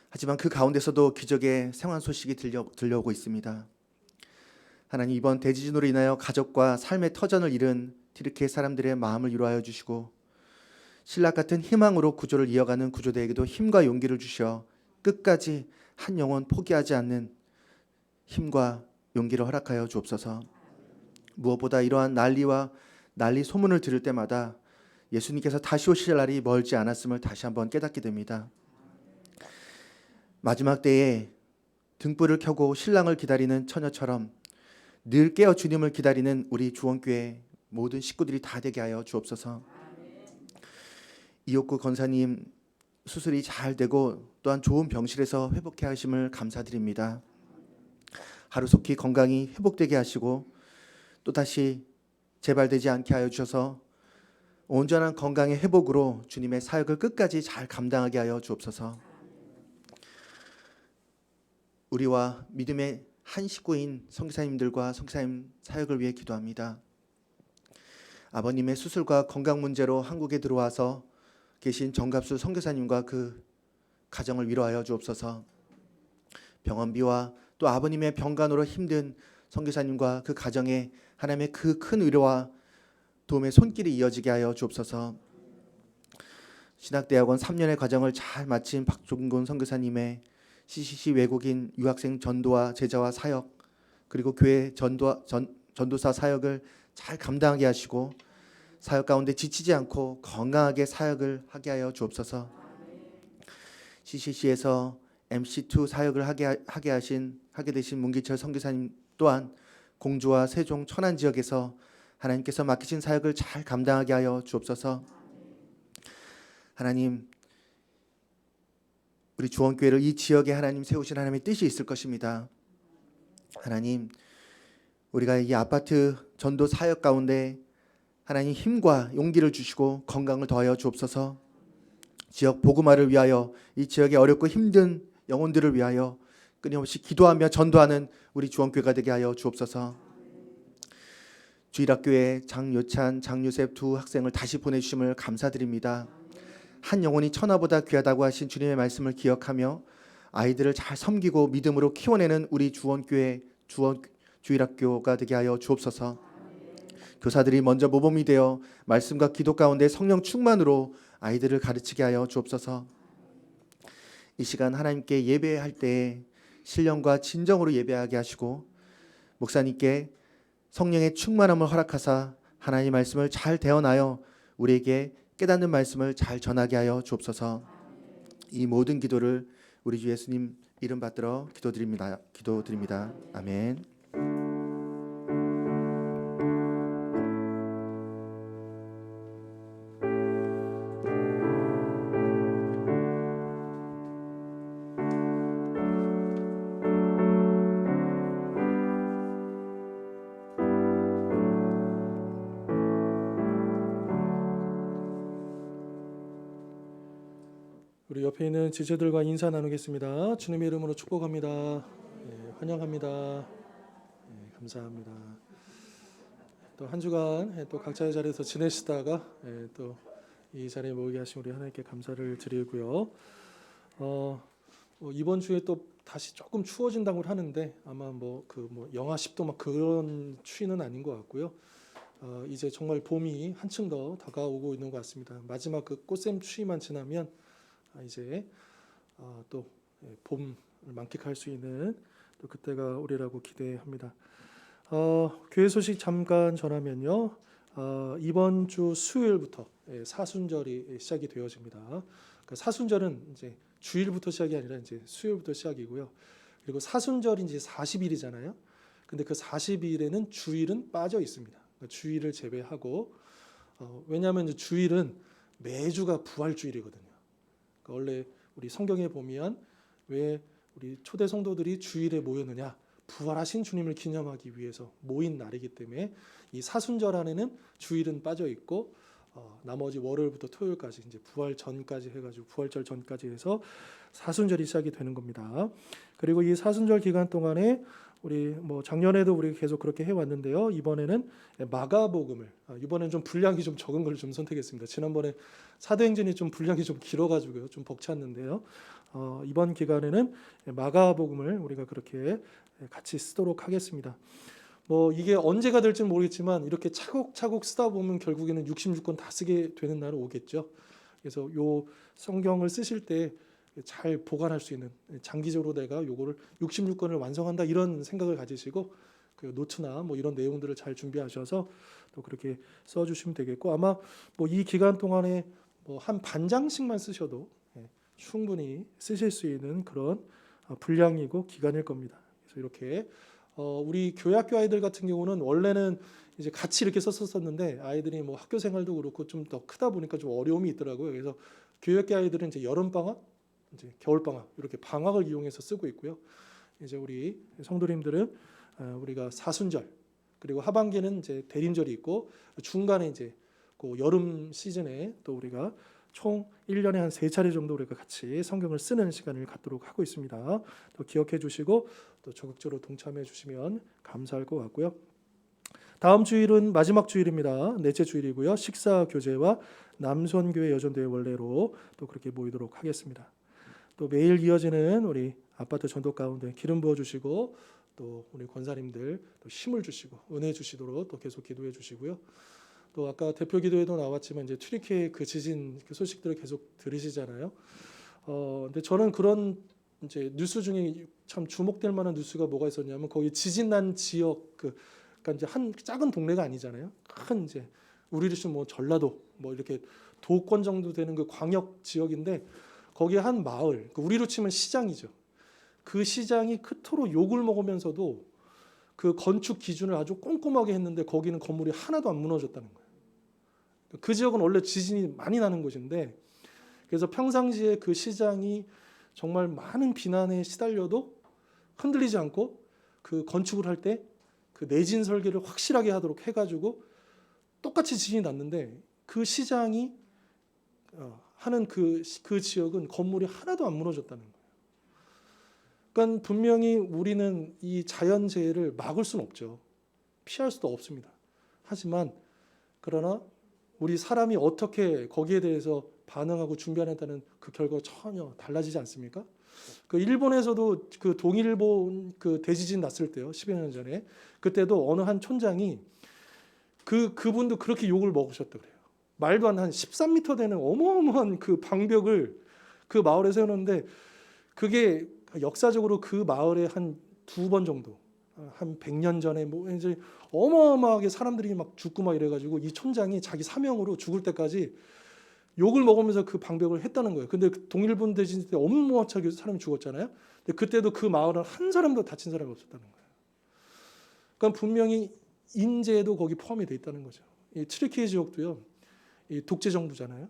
하지만 그 가운데서도 기적의 생환 소식이 들려오고 있습니다. 하나님, 이번 대지진으로 인하여 가족과 삶의 터전을 잃은 튀르키예 사람들의 마음을 위로하여 주시고 신락 같은 희망으로 구조를 이어가는 구조대에게도 힘과 용기를 주셔 끝까지 한 영혼 포기하지 않는 힘과 용기를 허락하여 주옵소서. 무엇보다 이러한 난리 소문을 들을 때마다 예수님께서 다시 오실 날이 멀지 않았음을 다시 한번 깨닫게 됩니다. 마지막 때에 등불을 켜고 신랑을 기다리는 처녀처럼 늘 깨어 주님을 기다리는 우리 주원교회 모든 식구들이 다 되게 하여 주옵소서. 이옥구 권사님 수술이 잘 되고 또한 좋은 병실에서 회복해 하심을 감사드립니다. 하루속히 건강이 회복되게 하시고 또다시 재발되지 않게 하여 주셔서 온전한 건강의 회복으로 주님의 사역을 끝까지 잘 감당하게 하여 주옵소서. 우리와 믿음의 한 식구인 선교사님들과 선교사님 사역을 위해 기도합니다. 아버님의 수술과 건강 문제로 한국에 들어와서 계신 정갑수 선교사님과 그 가정을 위로하여 주옵소서. 병원비와 또 아버님의 병간호로 힘든 선교사님과 그 가정에 하나님의 그 큰 위로와 도움의 손길이 이어지게 하여 주옵소서. 신학대학원 3년의 과정을 잘 마친 박종곤 선교사님의 CCC 외국인 유학생 전도와 제자와 사역 그리고 교회 전도사 사역을 잘 감당하게 하시고 사역 가운데 지치지 않고 건강하게 사역을 하게 하여 주옵소서. CCC에서 MC2 사역을 하게 되신 문기철 선교사님 또한 공주와 세종 천안 지역에서 하나님께서 맡기신 사역을 잘 감당하게 하여 주옵소서. 하나님, 우리 주원교회를 이 지역에 하나님 세우신 하나님의 뜻이 있을 것입니다. 하나님, 우리가 이 아파트 전도 사역 가운데 하나님 힘과 용기를 주시고 건강을 더하여 주옵소서. 지역 복음화를 위하여 이 지역의 어렵고 힘든 영혼들을 위하여 끊임없이 기도하며 전도하는 우리 주원교회가 되게 하여 주옵소서. 주일학교에 장요찬, 장요셉 두 학생을 다시 보내주심을 감사드립니다. 한 영혼이 천하보다 귀하다고 하신 주님의 말씀을 기억하며 아이들을 잘 섬기고 믿음으로 키워내는 우리 주원교회 주일학교가 되게 하여 주옵소서. 교사들이 먼저 모범이 되어 말씀과 기도 가운데 성령 충만으로 아이들을 가르치게 하여 주옵소서. 이 시간 하나님께 예배할 때 신령과 진정으로 예배하게 하시고 목사님께 성령의 충만함을 허락하사 하나님의 말씀을 잘 대언하여 우리에게 깨닫는 말씀을 잘 전하게 하여 주옵소서. 이 모든 기도를 우리 주 예수님 이름 받들어 기도드립니다. 아멘. 우리 옆에 있는 지체들과 인사 나누겠습니다. 주님의 이름으로 축복합니다. 환영합니다. 감사합니다. 또 한 주간 또 각자의 자리에서 지내시다가 또 이 자리에 모이게 하신 우리 하나님께 감사를 드리고요. 이번 주에 또 다시 조금 추워진다고 하는데 아마 영하 10도 막 그런 추위는 아닌 것 같고요. 이제 정말 봄이 한층 더 다가오고 있는 것 같습니다. 마지막 그 꽃샘 추위만 지나면 이제 또 봄을 만끽할 수 있는 또 그때가 오리라고 기대합니다. 교회 소식 잠깐 전하면요. 이번 주 수요일부터 사순절이 시작이 되어집니다. 그러니까 사순절은 이제 주일부터 시작이 아니라 이제 수요일부터 시작이고요. 그리고 사순절이 이제 40일이잖아요. 근데 그 40일에는 주일은 빠져 있습니다. 그러니까 주일을 제외하고 왜냐하면 이제 주일은 매주가 부활주일이거든요. 그러니까 원래 우리 성경에 보면 왜 우리 초대 성도들이 주일에 모였느냐? 부활하신 주님을 기념하기 위해서 모인 날이기 때문에 이 사순절 안에는 주일은 빠져 있고 나머지 월요일부터 토요일까지 이제 부활 전까지 해가지고 부활절 전까지 해서 사순절이 시작이 되는 겁니다. 그리고 이 사순절 기간 동안에 우리 작년에도 우리 계속 그렇게 해왔는데요. 이번에는 마가복음을 이번에는 좀 분량이 좀 적은 걸 좀 선택했습니다. 지난번에 사도행전이 좀 분량이 좀 길어가지고요, 좀 벅찼는데요. 이번 기간에는 마가복음을 우리가 그렇게 같이 쓰도록 하겠습니다. 이게 언제가 될지는 모르겠지만 이렇게 차곡차곡 쓰다 보면 결국에는 66권 다 쓰게 되는 날은 오겠죠. 그래서 요 성경을 쓰실 때 잘 보관할 수 있는 장기적으로 내가 요거를 66권을 완성한다 이런 생각을 가지시고 그 노트나 이런 내용들을 잘 준비하셔서 또 그렇게 써주시면 되겠고 아마 이 기간 동안에 한 반장씩만 쓰셔도 충분히 쓰실 수 있는 그런 분량이고 기간일 겁니다. 그래서 이렇게 우리 교회학교 아이들 같은 경우는 원래는 이제 같이 이렇게 썼었는데 아이들이 학교 생활도 그렇고 좀 더 크다 보니까 좀 어려움이 있더라고요. 그래서 교회학교 아이들은 이제 여름 방학, 이제 겨울 방학 이렇게 방학을 이용해서 쓰고 있고요. 이제 우리 성도님들은 우리가 사순절 그리고 하반기는 이제 대림절이 있고 중간에 이제 그 여름 시즌에 또 우리가 총 1년에 한 3차례 정도 우리가 같이 성경을 쓰는 시간을 갖도록 하고 있습니다. 또 기억해 주시고 또 적극적으로 동참해 주시면 감사할 것 같고요. 다음 주일은 마지막 주일입니다. 넷째 주일이고요. 식사 교제와 남선교회 여전대회 원래로 또 그렇게 모이도록 하겠습니다. 또 매일 이어지는 우리 아파트 전도 가운데 기름 부어 주시고 또 우리 권사님들 또 힘을 주시고 은혜 주시도록 또 계속 기도해 주시고요. 또 아까 대표 기도에도 나왔지만 이제 튀르키예 그 지진 그 소식들을 계속 들으시잖아요. 근데 저는 그런 이제 뉴스 중에 참 주목될 만한 뉴스가 뭐가 있었냐면 거기 지진 난 지역 그러니까 이제 한 작은 동네가 아니잖아요. 큰 이제 우리로 치면 전라도 이렇게 도권 정도 되는 그 광역 지역인데 거기에 한 마을 우리로 치면 시장이죠. 그 시장이 그토록 욕을 먹으면서도 그 건축 기준을 아주 꼼꼼하게 했는데 거기는 건물이 하나도 안 무너졌다는 거예요. 그 지역은 원래 지진이 많이 나는 곳인데 그래서 평상시에 그 시장이 정말 많은 비난에 시달려도 흔들리지 않고 그 건축을 할 때 그 내진 설계를 확실하게 하도록 해가지고 똑같이 지진이 났는데 그 시장이 하는 그 지역은 건물이 하나도 안 무너졌다는 거예요. 그러니까 분명히 우리는 이 자연재해를 막을 수는 없죠. 피할 수도 없습니다. 하지만 그러나 우리 사람이 어떻게 거기에 대해서 반응하고 준비하는다는 그 결과가 전혀 달라지지 않습니까? 그 일본에서도 그 동일본 그 대지진 났을 때요, 10여 년 전에 그때도 어느 한 촌장이 그분도 그렇게 욕을 먹으셨다 그래요. 말도 안 한 13m 되는 어마어마한 그 방벽을 그 마을에 세우는데 그게 역사적으로 그 마을에 한 2번 정도 한 100년 전에 뭐 이제 어마어마하게 사람들이 막 죽고 막 이래가지고 이 촌장이 자기 사명으로 죽을 때까지 욕을 먹으면서 그 방벽을 했다는 거예요. 근데 그 동일본 대진 때 어마어마하게 사람이 죽었잖아요. 근데 그때도 그 마을은 한 사람도 다친 사람이 없었다는 거예요. 그러니까 분명히 인재도 거기 포함이 돼 있다는 거죠. 이 트리키예 지역도요, 이 독재 정부잖아요.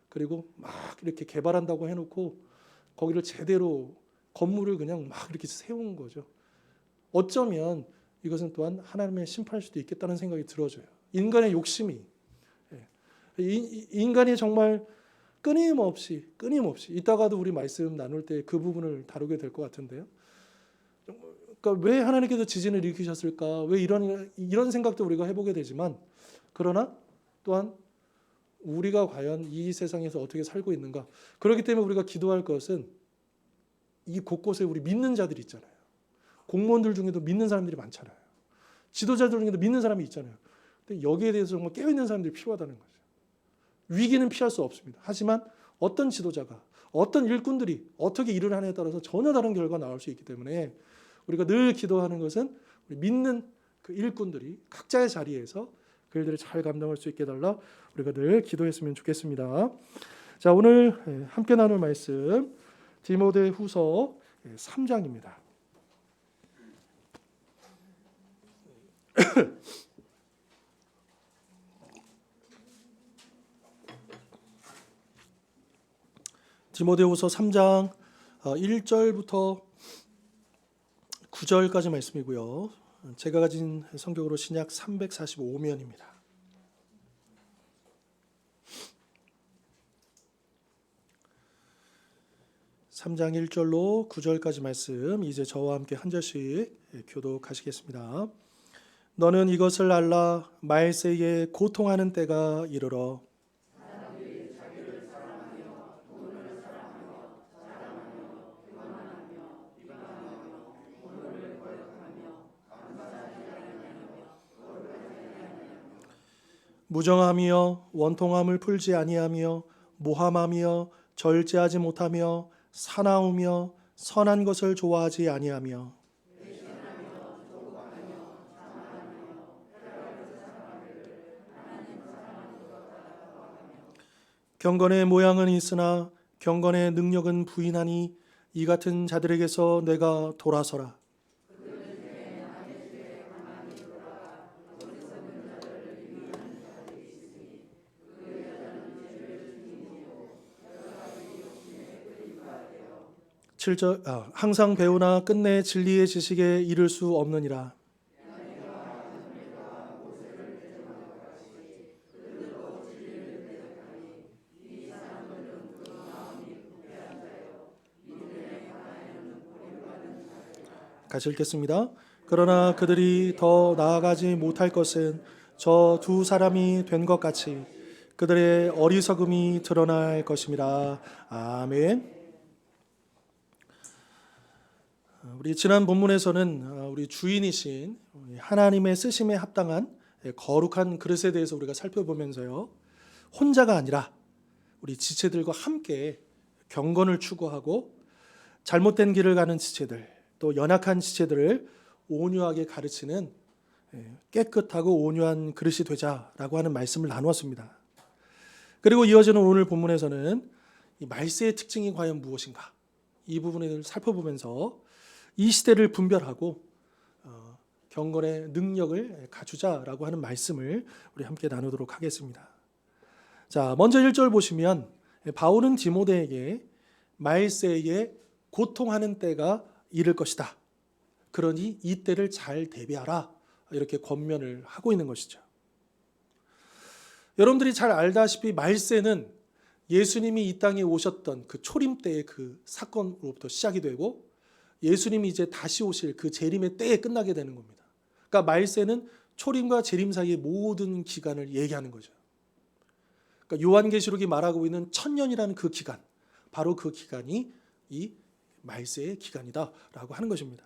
그리고 막 이렇게 개발한다고 해놓고 거기를 제대로 건물을 그냥 막 이렇게 세운 거죠. 어쩌면 이것은 또한 하나님의 심판일 수도 있겠다는 생각이 들어져요. 인간의 욕심이, 인간이 정말 끊임없이 이따가도 우리 말씀 나눌 때 그 부분을 다루게 될 것 같은데요. 그러니까 왜 하나님께서 지진을 일으키셨을까? 왜 이런 생각도 우리가 해보게 되지만, 그러나 또한 우리가 과연 이 세상에서 어떻게 살고 있는가? 그렇기 때문에 우리가 기도할 것은 이 곳곳에 우리 믿는 자들이 있잖아요. 공무원들 중에도 믿는 사람들이 많잖아요. 지도자들 중에도 믿는 사람이 있잖아요. 근데 여기에 대해서 정말 깨어있는 사람들이 필요하다는 거죠. 위기는 피할 수 없습니다. 하지만 어떤 지도자가, 어떤 일꾼들이 어떻게 일을 하느냐에 따라서 전혀 다른 결과가 나올 수 있기 때문에 우리가 늘 기도하는 것은 우리 믿는 그 일꾼들이 각자의 자리에서 그 일들을 잘 감당할 수 있게 해달라 우리가 늘 기도했으면 좋겠습니다. 자, 오늘 함께 나눌 말씀 디모데후서 3장입니다. 디모데후서 3장 1절부터 9절까지 말씀이고요. 제가 가진 성경으로 신약 345면입니다. (3장 1절로 9절까지) 말씀, 이제 저와 함께 한 절씩 교독하시겠습니다. 너는 이것을 알라. 말세에 고통하는 때가 이르러 무정하며 원통함을 풀지 아니하며 모함하며 절제하지 못하며 사나우며 선한 것을 좋아하지 아니하며 경건의 모양은 있으나 경건의 능력은 부인하니 이 같은 자들에게서 내가 돌아서라. 항상 배우나 끝내 진리의 지식에 이를 수 없느니라. 같이 읽겠습니다. 그러나 그들이 더 나아가지 못할 것은 저 두 사람이 된 것 같이 그들의 어리석음이 드러날 것입니다. 아멘. 우리 지난 본문에서는 우리 주인이신 하나님의 쓰심에 합당한 거룩한 그릇에 대해서 우리가 살펴보면서요, 혼자가 아니라 우리 지체들과 함께 경건을 추구하고 잘못된 길을 가는 지체들, 또 연약한 지체들을 온유하게 가르치는 깨끗하고 온유한 그릇이 되자라고 하는 말씀을 나누었습니다. 그리고 이어지는 오늘 본문에서는 이 말세의 특징이 과연 무엇인가, 이 부분을 살펴보면서 이 시대를 분별하고 경건의 능력을 갖추자라고 하는 말씀을 우리 함께 나누도록 하겠습니다. 자, 먼저 1절 보시면 바울은 디모데에게 말세에 고통하는 때가 이를 것이다. 그러니 이 때를 잘 대비하라. 이렇게 권면을 하고 있는 것이죠. 여러분들이 잘 알다시피 말세는 예수님이 이 땅에 오셨던 그 초림 때의 그 사건으로부터 시작이 되고 예수님이 이제 다시 오실 그 재림의 때에 끝나게 되는 겁니다. 그러니까 말세는 초림과 재림 사이의 모든 기간을 얘기하는 거죠. 그러니까 요한계시록이 말하고 있는 1000년이라는 그 기간, 바로 그 기간이 이 말세의 기간이다라고 하는 것입니다.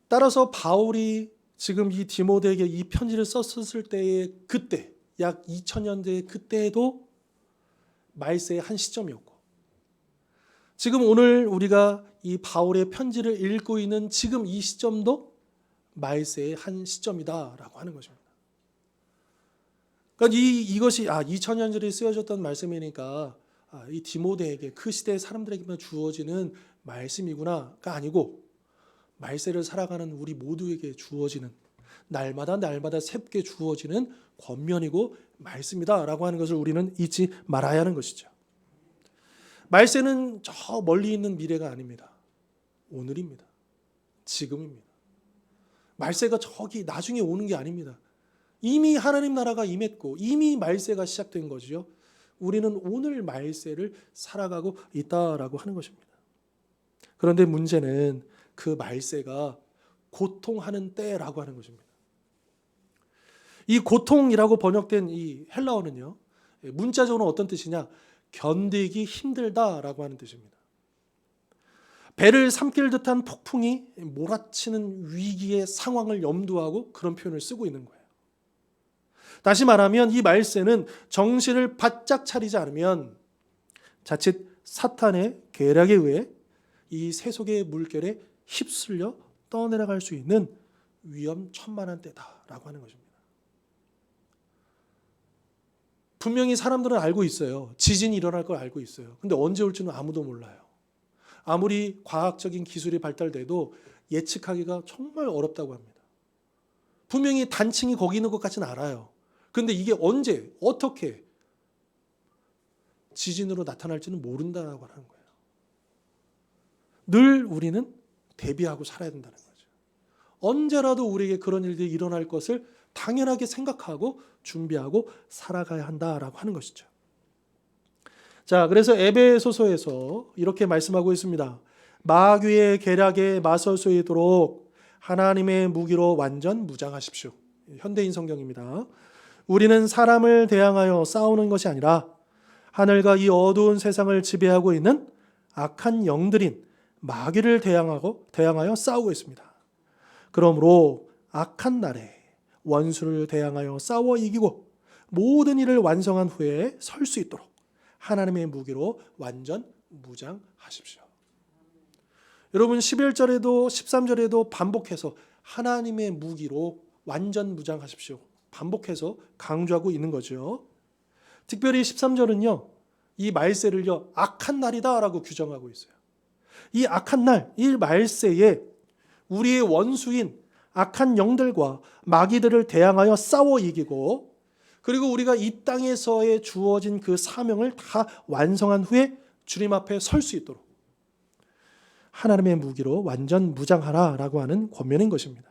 따라서 바울이 지금 이 디모데에게 이 편지를 썼을 때의 그때 약 2000년대 그때에도 말세의 한 시점이었고, 지금 오늘 우리가 이 바울의 편지를 읽고 있는 지금 이 시점도 말세의 한 시점이다라고 하는 것입니다. 그러니까 이것이 2000년 전에 쓰여졌던 말씀이니까 이 디모데에게 그 시대의 사람들에게만 주어지는 말씀이구나가 아니고, 말세를 살아가는 우리 모두에게 주어지는 날마다 새롭게 주어지는 권면이고 말씀이다라고 하는 것을 우리는 잊지 말아야 하는 것이죠. 말세는 저 멀리 있는 미래가 아닙니다. 오늘입니다. 지금입니다. 말세가 저기 나중에 오는 게 아닙니다. 이미 하나님 나라가 임했고 이미 말세가 시작된 거죠. 우리는 오늘 말세를 살아가고 있다라고 하는 것입니다. 그런데 문제는 그 말세가 고통하는 때라고 하는 것입니다. 이 고통이라고 번역된 이 헬라어는요, 문자적으로 어떤 뜻이냐? 견디기 힘들다라고 하는 뜻입니다. 배를 삼킬 듯한 폭풍이 몰아치는 위기의 상황을 염두하고 그런 표현을 쓰고 있는 거예요. 다시 말하면 이 말세는 정신을 바짝 차리지 않으면 자칫 사탄의 계략에 의해 이 세속의 물결에 휩쓸려 떠내려갈 수 있는 위험천만한 때다라고 하는 것입니다. 분명히 사람들은 알고 있어요. 지진이 일어날 걸 알고 있어요. 근데 언제 올지는 아무도 몰라요. 아무리 과학적인 기술이 발달돼도 예측하기가 정말 어렵다고 합니다. 분명히 단층이 거기 있는 것 같지는 알아요. 근데 이게 언제 어떻게 지진으로 나타날지는 모른다고 하는 거예요. 늘 우리는 대비하고 살아야 된다는 거죠. 언제라도 우리에게 그런 일들이 일어날 것을 당연하게 생각하고 준비하고 살아가야 한다라고 하는 것이죠. 자, 그래서 에베소서에서 이렇게 말씀하고 있습니다. 마귀의 계략에 맞설 수 있도록 하나님의 무기로 완전 무장하십시오. 현대인 성경입니다. 우리는 사람을 대항하여 싸우는 것이 아니라 하늘과 이 어두운 세상을 지배하고 있는 악한 영들인 마귀를 대항하여 싸우고 있습니다. 그러므로 악한 날에 원수를 대항하여 싸워 이기고 모든 일을 완성한 후에 설 수 있도록 하나님의 무기로 완전 무장하십시오. 여러분 11절에도 13절에도 반복해서 하나님의 무기로 완전 무장하십시오. 반복해서 강조하고 있는 거죠. 특별히 13절은요. 이 말세를요. 악한 날이다라고 규정하고 있어요. 이 악한 날, 이 말세에 우리의 원수인 악한 영들과 마귀들을 대항하여 싸워 이기고, 그리고 우리가 이 땅에서의 주어진 그 사명을 다 완성한 후에 주님 앞에 설 수 있도록 하나님의 무기로 완전 무장하라라고 하는 권면인 것입니다.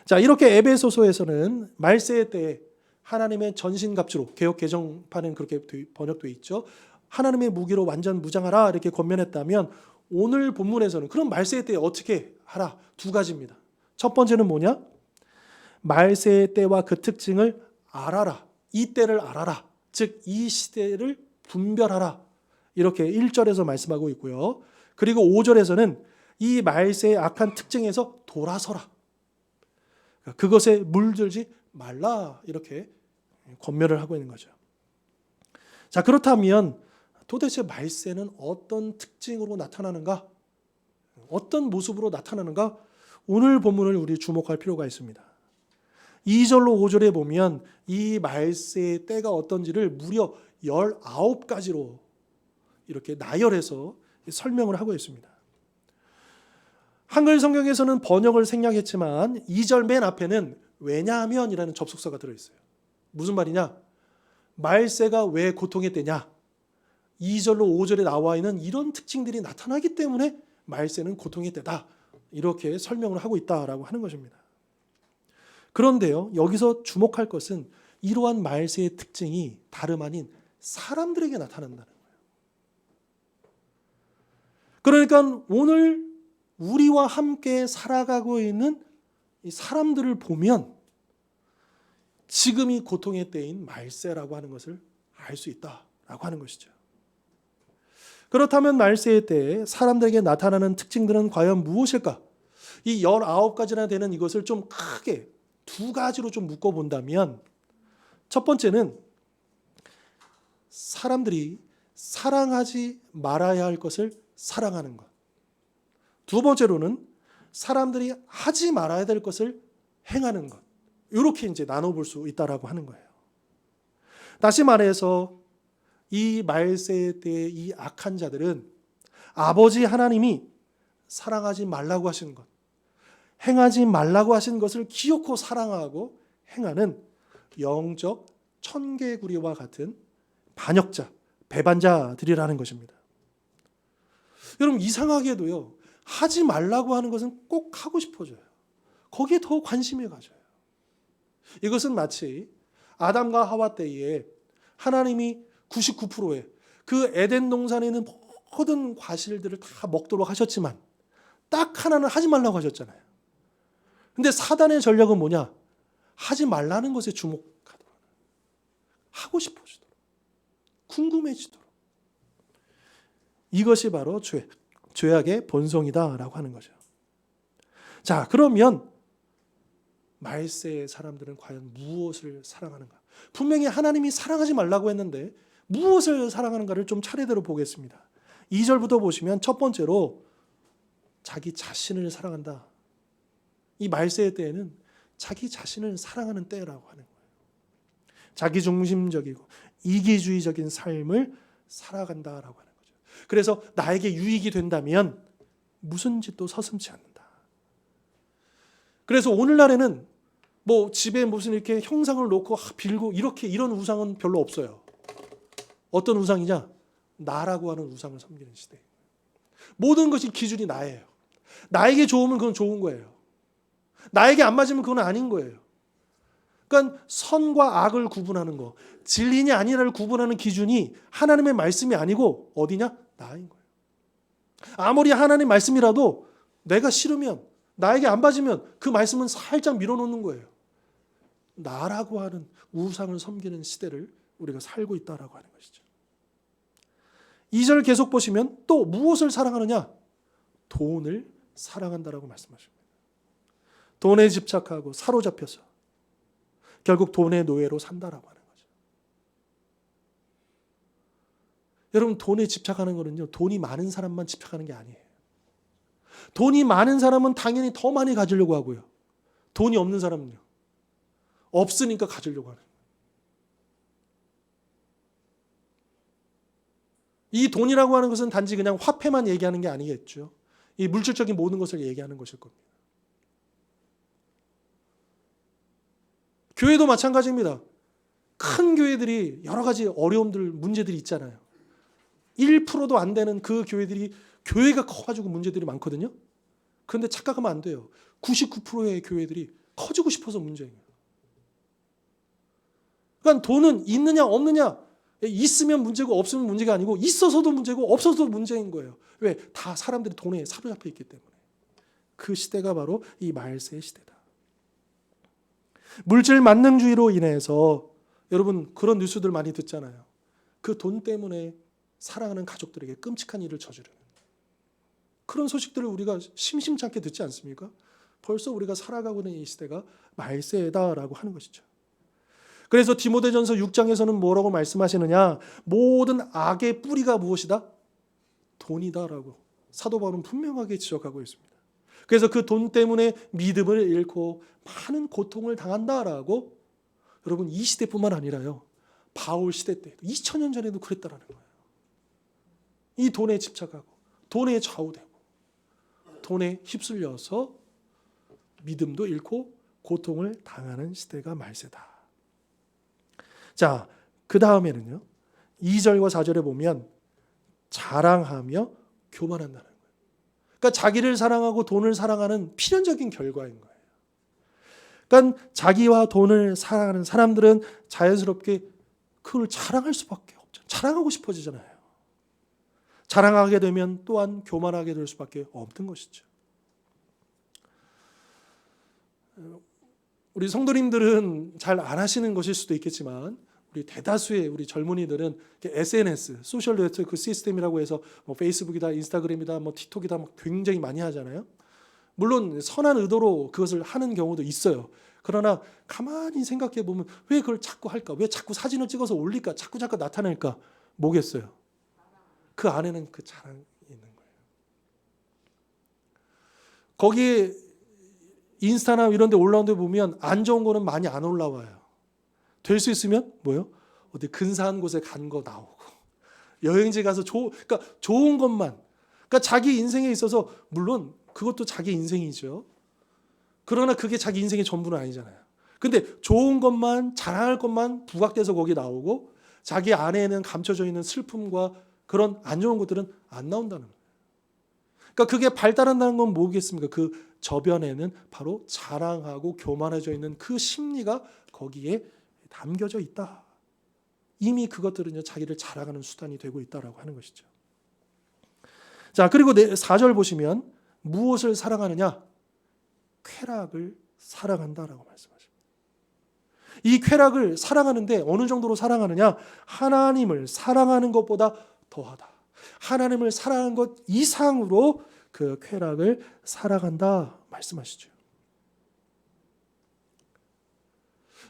자, 이렇게 에베소서에서는 말세의 때에 하나님의 전신갑주로, 개역 개정판은 그렇게 번역되어 있죠. 하나님의 무기로 완전 무장하라 이렇게 권면했다면, 오늘 본문에서는 그럼 말세의 때에 어떻게 하라? 두 가지입니다. 첫 번째는 뭐냐? 말세의 때와 그 특징을 알아라. 이 때를 알아라. 즉 이 시대를 분별하라. 이렇게 1절에서 말씀하고 있고요. 그리고 5절에서는 이 말세의 악한 특징에서 돌아서라. 그것에 물들지 말라. 이렇게 권면을 하고 있는 거죠. 자, 그렇다면 도대체 말세는 어떤 특징으로 나타나는가? 어떤 모습으로 나타나는가? 오늘 본문을 우리 주목할 필요가 있습니다. 2절로 5절에 보면 이 말세의 때가 어떤지를 무려 19가지로 이렇게 나열해서 설명을 하고 있습니다. 한글 성경에서는 번역을 생략했지만 2절 맨 앞에는 왜냐하면이라는 접속사가 들어있어요. 무슨 말이냐? 말세가 왜 고통의 때냐? 2절로 5절에 나와 있는 이런 특징들이 나타나기 때문에 말세는 고통의 때다. 이렇게 설명을 하고 있다라고 하는 것입니다. 그런데요, 여기서 주목할 것은 이러한 말세의 특징이 다름 아닌 사람들에게 나타난다는 거예요. 그러니까 오늘 우리와 함께 살아가고 있는 이 사람들을 보면 지금이 고통의 때인 말세라고 하는 것을 알 수 있다라고 하는 것이죠. 그렇다면 말세의 때에 사람들에게 나타나는 특징들은 과연 무엇일까? 이 19가지나 되는 이것을 좀 크게 두 가지로 좀 묶어 본다면, 첫 번째는 사람들이 사랑하지 말아야 할 것을 사랑하는 것. 두 번째로는 사람들이 하지 말아야 될 것을 행하는 것. 이렇게 이제 나눠볼 수 있다라고 하는 거예요. 다시 말해서 이 말세 때의 이 악한 자들은 아버지 하나님이 사랑하지 말라고 하신 것, 행하지 말라고 하신 것을 기어코 사랑하고 행하는 영적 천개구리와 같은 반역자, 배반자들이라는 것입니다. 여러분, 이상하게도요, 하지 말라고 하는 것은 꼭 하고 싶어져요. 거기에 더 관심을 가져요. 이것은 마치 아담과 하와 때에 하나님이 99%의 그 에덴 동산에 있는 모든 과실들을 다 먹도록 하셨지만 딱 하나는 하지 말라고 하셨잖아요. 근데 사단의 전략은 뭐냐? 하지 말라는 것에 주목하도록, 하고 싶어지도록, 궁금해지도록. 이것이 바로 죄악의 본성이다라고 하는 거죠. 자, 그러면 말세의 사람들은 과연 무엇을 사랑하는가? 분명히 하나님이 사랑하지 말라고 했는데 무엇을 사랑하는가를 좀 차례대로 보겠습니다. 2절부터 보시면 첫 번째로 자기 자신을 사랑한다. 이 말세의 때에는 자기 자신을 사랑하는 때라고 하는 거예요. 자기 중심적이고 이기주의적인 삶을 살아간다라고 하는 거죠. 그래서 나에게 유익이 된다면 무슨 짓도 서슴지 않는다. 그래서 오늘날에는 뭐 집에 무슨 이렇게 형상을 놓고 빌고 이런 우상은 별로 없어요. 어떤 우상이냐? 나라고 하는 우상을 섬기는 시대. 모든 것이 기준이 나예요. 나에게 좋으면 그건 좋은 거예요. 나에게 안 맞으면 그건 아닌 거예요. 그러니까 선과 악을 구분하는 거, 진리냐 아니냐를 구분하는 기준이 하나님의 말씀이 아니고 어디냐? 나인 거예요. 아무리 하나님 말씀이라도 내가 싫으면, 나에게 안 맞으면 그 말씀은 살짝 밀어놓는 거예요. 나라고 하는 우상을 섬기는 시대를 우리가 살고 있다라고 하는 것이죠. 2절 계속 보시면 또 무엇을 사랑하느냐? 돈을 사랑한다라고 말씀하십니다. 돈에 집착하고 사로잡혀서 결국 돈의 노예로 산다라고 하는 거죠. 여러분, 돈에 집착하는 거는요, 돈이 많은 사람만 집착하는 게 아니에요. 돈이 많은 사람은 당연히 더 많이 가지려고 하고요. 돈이 없는 사람은요, 없으니까 가지려고 하는 거예요. 이 돈이라고 하는 것은 단지 그냥 화폐만 얘기하는 게 아니겠죠. 이 물질적인 모든 것을 얘기하는 것일 겁니다. 교회도 마찬가지입니다. 큰 교회들이 여러 가지 어려움들, 문제들이 있잖아요. 1%도 안 되는 그 교회들이, 교회가 커가지고 문제들이 많거든요. 그런데 착각하면 안 돼요. 99%의 교회들이 커지고 싶어서 문제예요. 그러니까 돈은 있느냐 없느냐, 있으면 문제고 없으면 문제가 아니고 있어서도 문제고 없어서도 문제인 거예요. 왜? 다 사람들이 돈에 사로잡혀 있기 때문에. 그 시대가 바로 이 말세의 시대다. 물질 만능주의로 인해서 여러분 그런 뉴스들 많이 듣잖아요. 그 돈 때문에 사랑하는 가족들에게 끔찍한 일을 저지르는 그런 소식들을 우리가 심심치 않게 듣지 않습니까? 벌써 우리가 살아가고 있는 이 시대가 말세다라고 하는 것이죠. 그래서 디모데전서 6장에서는 뭐라고 말씀하시느냐? 모든 악의 뿌리가 무엇이다? 돈이다라고 사도 바울은 분명하게 지적하고 있습니다. 그래서 그 돈 때문에 믿음을 잃고 많은 고통을 당한다라고, 여러분 이 시대뿐만 아니라요, 바울 시대 때에도 2000년 전에도 그랬다라는 거예요. 이 돈에 집착하고 돈에 좌우되고 돈에 휩쓸려서 믿음도 잃고 고통을 당하는 시대가 말세다. 자, 그 다음에는요, 2절과 4절에 보면 자랑하며 교만한다는 거예요. 그러니까 자기를 사랑하고 돈을 사랑하는 필연적인 결과인 거예요. 그러니까 자기와 돈을 사랑하는 사람들은 자연스럽게 그걸 자랑할 수밖에 없죠. 자랑하고 싶어지잖아요. 자랑하게 되면 또한 교만하게 될 수밖에 없는 것이죠. 우리 성도님들은 잘 안 하시는 것일 수도 있겠지만 우리 대다수의 우리 젊은이들은 SNS, 소셜 네트워크 시스템이라고 해서 뭐 페이스북이다, 인스타그램이다, 뭐 틱톡이다 뭐 굉장히 많이 하잖아요. 물론 선한 의도로 그것을 하는 경우도 있어요. 그러나 가만히 생각해 보면 왜 그걸 자꾸 할까? 왜 자꾸 사진을 찍어서 올릴까? 자꾸 나타낼까? 뭐겠어요? 그 안에는 그 자랑이 있는 거예요. 거기에 인스타나 이런 데 올라온 데 보면 안 좋은 거는 많이 안 올라와요. 될 수 있으면 뭐요? 어디 근사한 곳에 간 거 나오고 여행지 가서 그러니까 좋은 것만, 그러니까 자기 인생에 있어서 물론 그것도 자기 인생이죠. 그러나 그게 자기 인생의 전부는 아니잖아요. 근데 좋은 것만, 자랑할 것만 부각돼서 거기 나오고 자기 안에는 감춰져 있는 슬픔과 그런 안 좋은 것들은 안 나온다는 거예요. 그러니까 그게 발달한다는 건 뭐겠습니까? 그 저변에는 바로 자랑하고 교만해져 있는 그 심리가 거기에 담겨져 있다. 이미 그것들은요, 자기를 자랑하는 수단이 되고 있다라고 하는 것이죠. 자, 그리고 4절 보시면 무엇을 사랑하느냐? 쾌락을 사랑한다라고 말씀하십니다. 이 쾌락을 사랑하는데 어느 정도로 사랑하느냐? 하나님을 사랑하는 것보다 더하다. 하나님을 사랑하는 것 이상으로 그 쾌락을 사랑한다 말씀하시죠.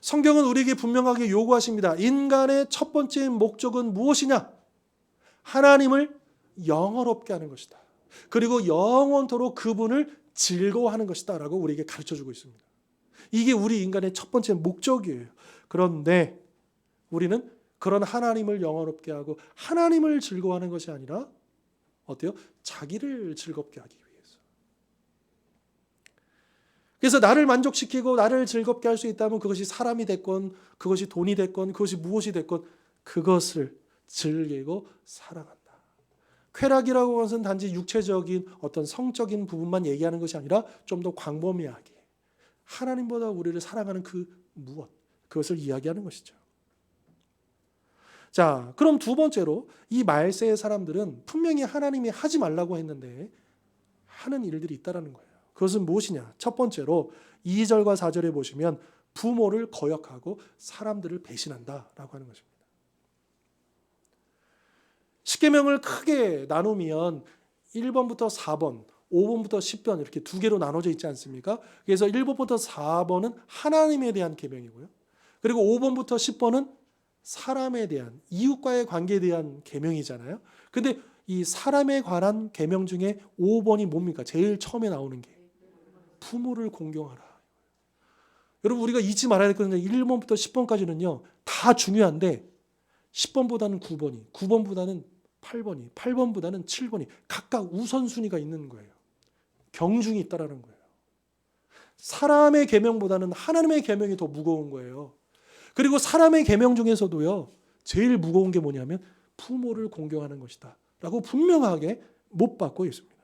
성경은 우리에게 분명하게 요구하십니다. 인간의 첫 번째 목적은 무엇이냐? 하나님을 영원롭게 하는 것이다. 그리고 영원토록 그분을 즐거워하는 것이다 라고 우리에게 가르쳐주고 있습니다. 이게 우리 인간의 첫 번째 목적이에요. 그런데 우리는 그런 하나님을 영원롭게 하고 하나님을 즐거워하는 것이 아니라 어때요? 자기를 즐겁게 하기 위해서. 그래서 나를 만족시키고 나를 즐겁게 할 수 있다면 그것이 사람이 됐건 그것이 돈이 됐건 그것이 무엇이 됐건 그것을 즐기고 사랑한다. 쾌락이라고 하는 것은 단지 육체적인 어떤 성적인 부분만 얘기하는 것이 아니라 좀 더 광범위하게 하나님보다 우리를 사랑하는 그 무엇, 그것을 이야기하는 것이죠. 자, 그럼 두 번째로 이 말세의 사람들은 분명히 하나님이 하지 말라고 했는데 하는 일들이 있다라는 거예요. 그것은 무엇이냐? 첫 번째로 2절과 4절에 보시면 부모를 거역하고 사람들을 배신한다라고 하는 것입니다. 십계명을 크게 나누면 1번부터 4번, 5번부터 10번 이렇게 두 개로 나눠져 있지 않습니까? 그래서 1번부터 4번은 하나님에 대한 계명이고요. 그리고 5번부터 10번은 사람에 대한, 이웃과의 관계에 대한 계명이잖아요. 근데 이 사람에 관한 계명 중에 5번이 뭡니까? 제일 처음에 나오는 게 부모를 공경하라. 여러분 우리가 잊지 말아야 될 것은 1번부터 10번까지는요. 다 중요한데 10번보다는 9번이, 9번보다는 8번이, 8번보다는 7번이 각각 우선순위가 있는 거예요. 경중이 있다라는 거예요. 사람의 계명보다는 하나님의 계명이 더 무거운 거예요. 그리고 사람의 계명 중에서도요. 제일 무거운 게 뭐냐면 부모를 공경하는 것이다 라고 분명하게 못 받고 있습니다.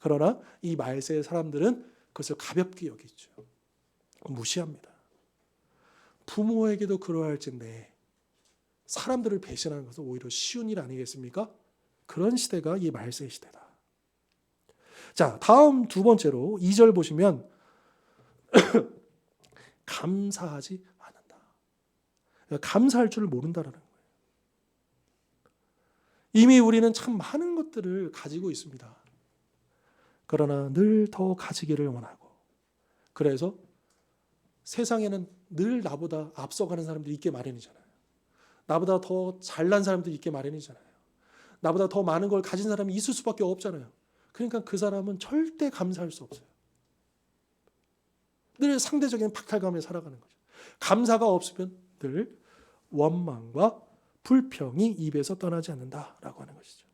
그러나 이 말세의 사람들은 그것을 가볍게 여기죠. 무시합니다. 부모에게도 그러할진데 사람들을 배신하는 것은 오히려 쉬운 일 아니겠습니까? 그런 시대가 이 말세의 시대다. 자, 다음 두 번째로 2절 보시면 감사하지 않는다. 감사할 줄을 모른다라는 거예요. 이미 우리는 참 많은 것들을 가지고 있습니다. 그러나 늘 더 가지기를 원하고 그래서 세상에는 늘 나보다 앞서가는 사람들이 있게 마련이잖아요. 나보다 더 잘난 사람들이 있게 마련이잖아요. 나보다 더 많은 걸 가진 사람이 있을 수밖에 없잖아요. 그러니까 그 사람은 절대 감사할 수 없어요. 늘 상대적인 박탈감에 살아가는 거죠. 감사가 없으면 늘 원망과 불평이 입에서 떠나지 않는다라고 하는 것이죠.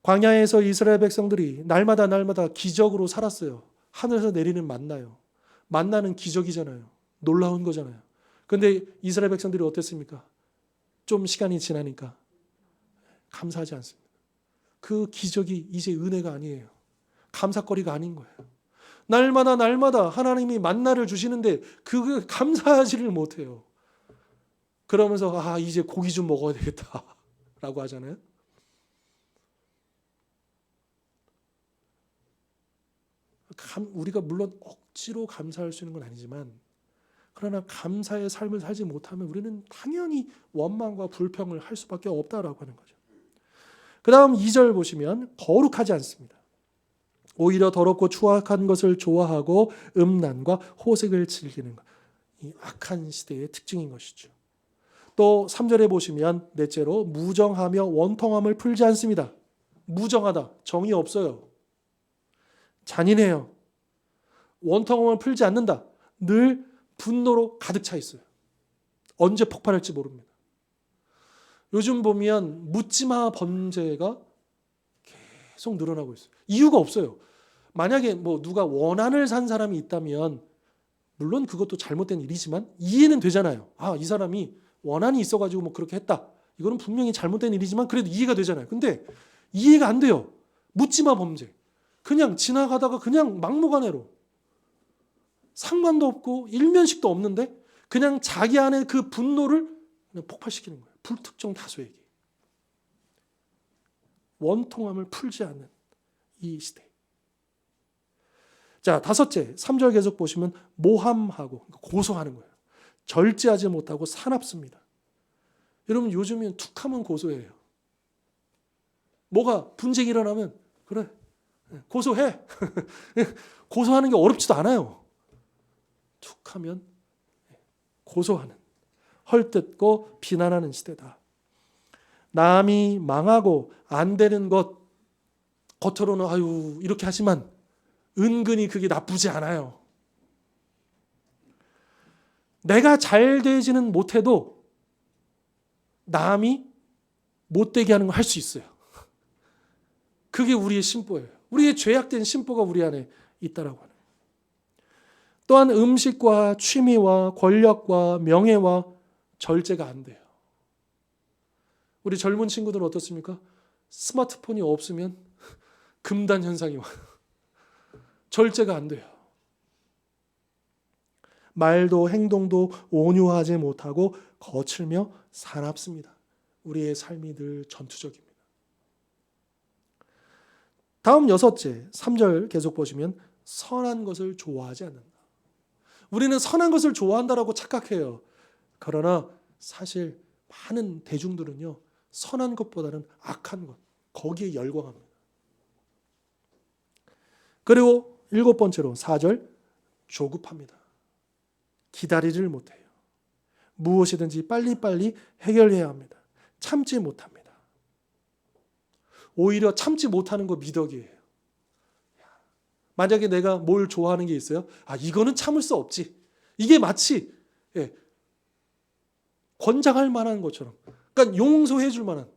광야에서 이스라엘 백성들이 날마다 기적으로 살았어요. 하늘에서 내리는 만나요. 만나는 기적이잖아요. 놀라운 거잖아요. 그런데 이스라엘 백성들이 어땠습니까? 좀 시간이 지나니까 감사하지 않습니다. 그 기적이 이제 은혜가 아니에요. 감사거리가 아닌 거예요. 날마다 하나님이 만나를 주시는데 그 감사하지를 못해요. 그러면서 이제 고기 좀 먹어야 되겠다라고 하잖아요. 우리가 물론 억지로 감사할 수 있는 건 아니지만 그러나 감사의 삶을 살지 못하면 우리는 당연히 원망과 불평을 할 수밖에 없다라고 하는 거죠. 그 다음 2절 보시면 거룩하지 않습니다. 오히려 더럽고 추악한 것을 좋아하고 음란과 호색을 즐기는 것. 이 악한 시대의 특징인 것이죠. 또 3절에 보시면 넷째로 무정하며 원통함을 풀지 않습니다. 무정하다. 정이 없어요. 잔인해요. 원통함을 풀지 않는다. 늘 분노로 가득 차 있어요. 언제 폭발할지 모릅니다. 요즘 보면 묻지마 범죄가 계속 늘어나고 있어요. 이유가 없어요. 만약에 뭐 누가 원한을 산 사람이 있다면 물론 그것도 잘못된 일이지만 이해는 되잖아요. 아, 이 사람이 원한이 있어가지고 뭐 그렇게 했다. 이거는 분명히 잘못된 일이지만 그래도 이해가 되잖아요. 근데 이해가 안 돼요. 묻지마 범죄. 그냥 지나가다가 그냥 막무가내로 상관도 없고 일면식도 없는데 그냥 자기 안에 그 분노를 그냥 폭발시키는 거예요. 불특정 다수에게. 원통함을 풀지 않는 이 시대. 자, 다섯째, 3절 계속 보시면 모함하고 고소하는 거예요. 절제하지 못하고 사납습니다. 여러분 요즘엔 툭하면 고소해요. 뭐가 분쟁이 일어나면 그래 고소해. 고소하는 게 어렵지도 않아요. 툭하면 고소하는 헐뜯고 비난하는 시대다. 남이 망하고 안 되는 것 겉으로는 아유 이렇게 하지만 은근히 그게 나쁘지 않아요. 내가 잘 되지는 못해도 남이 못되게 하는 걸 할 수 있어요. 그게 우리의 심보예요. 우리의 죄악된 심보가 우리 안에 있다라고 하는. 또한 음식과 취미와 권력과 명예와 절제가 안 돼요. 우리 젊은 친구들은 어떻습니까? 스마트폰이 없으면 금단 현상이 와요. 절제가 안 돼요. 말도 행동도 온유하지 못하고 거칠며 사납습니다. 우리의 삶이 늘 전투적입니다. 다음 여섯째, 3절 계속 보시면 선한 것을 좋아하지 않는다. 우리는 선한 것을 좋아한다라고 착각해요. 그러나 사실 많은 대중들은요. 선한 것보다는 악한 것, 거기에 열광합니다. 그리고 일곱 번째로 4절, 조급합니다. 기다리질 못해요. 무엇이든지 빨리빨리 해결해야 합니다. 참지 못합니다. 오히려 참지 못하는 거 미덕이에요. 만약에 내가 뭘 좋아하는 게 있어요. 아, 이거는 참을 수 없지. 이게 마치 권장할 만한 것처럼. 그러니까 용서해 줄 만한.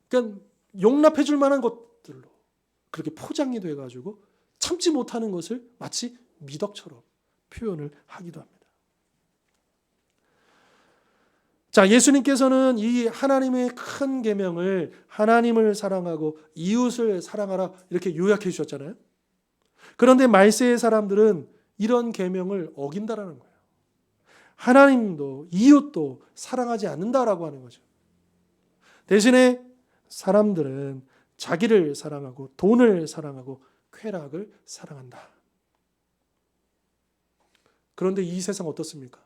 그러니까 용납해 줄 만한 것들로 그렇게 포장이 돼가지고 참지 못하는 것을 마치 미덕처럼 표현을 하기도 합니다. 자, 예수님께서는 이 하나님의 큰 계명을 하나님을 사랑하고 이웃을 사랑하라 이렇게 요약해 주셨잖아요. 그런데 말세의 사람들은 이런 계명을 어긴다라는 거예요. 하나님도 이웃도 사랑하지 않는다라고 하는 거죠. 대신에 사람들은 자기를 사랑하고 돈을 사랑하고 쾌락을 사랑한다. 그런데 이 세상 어떻습니까?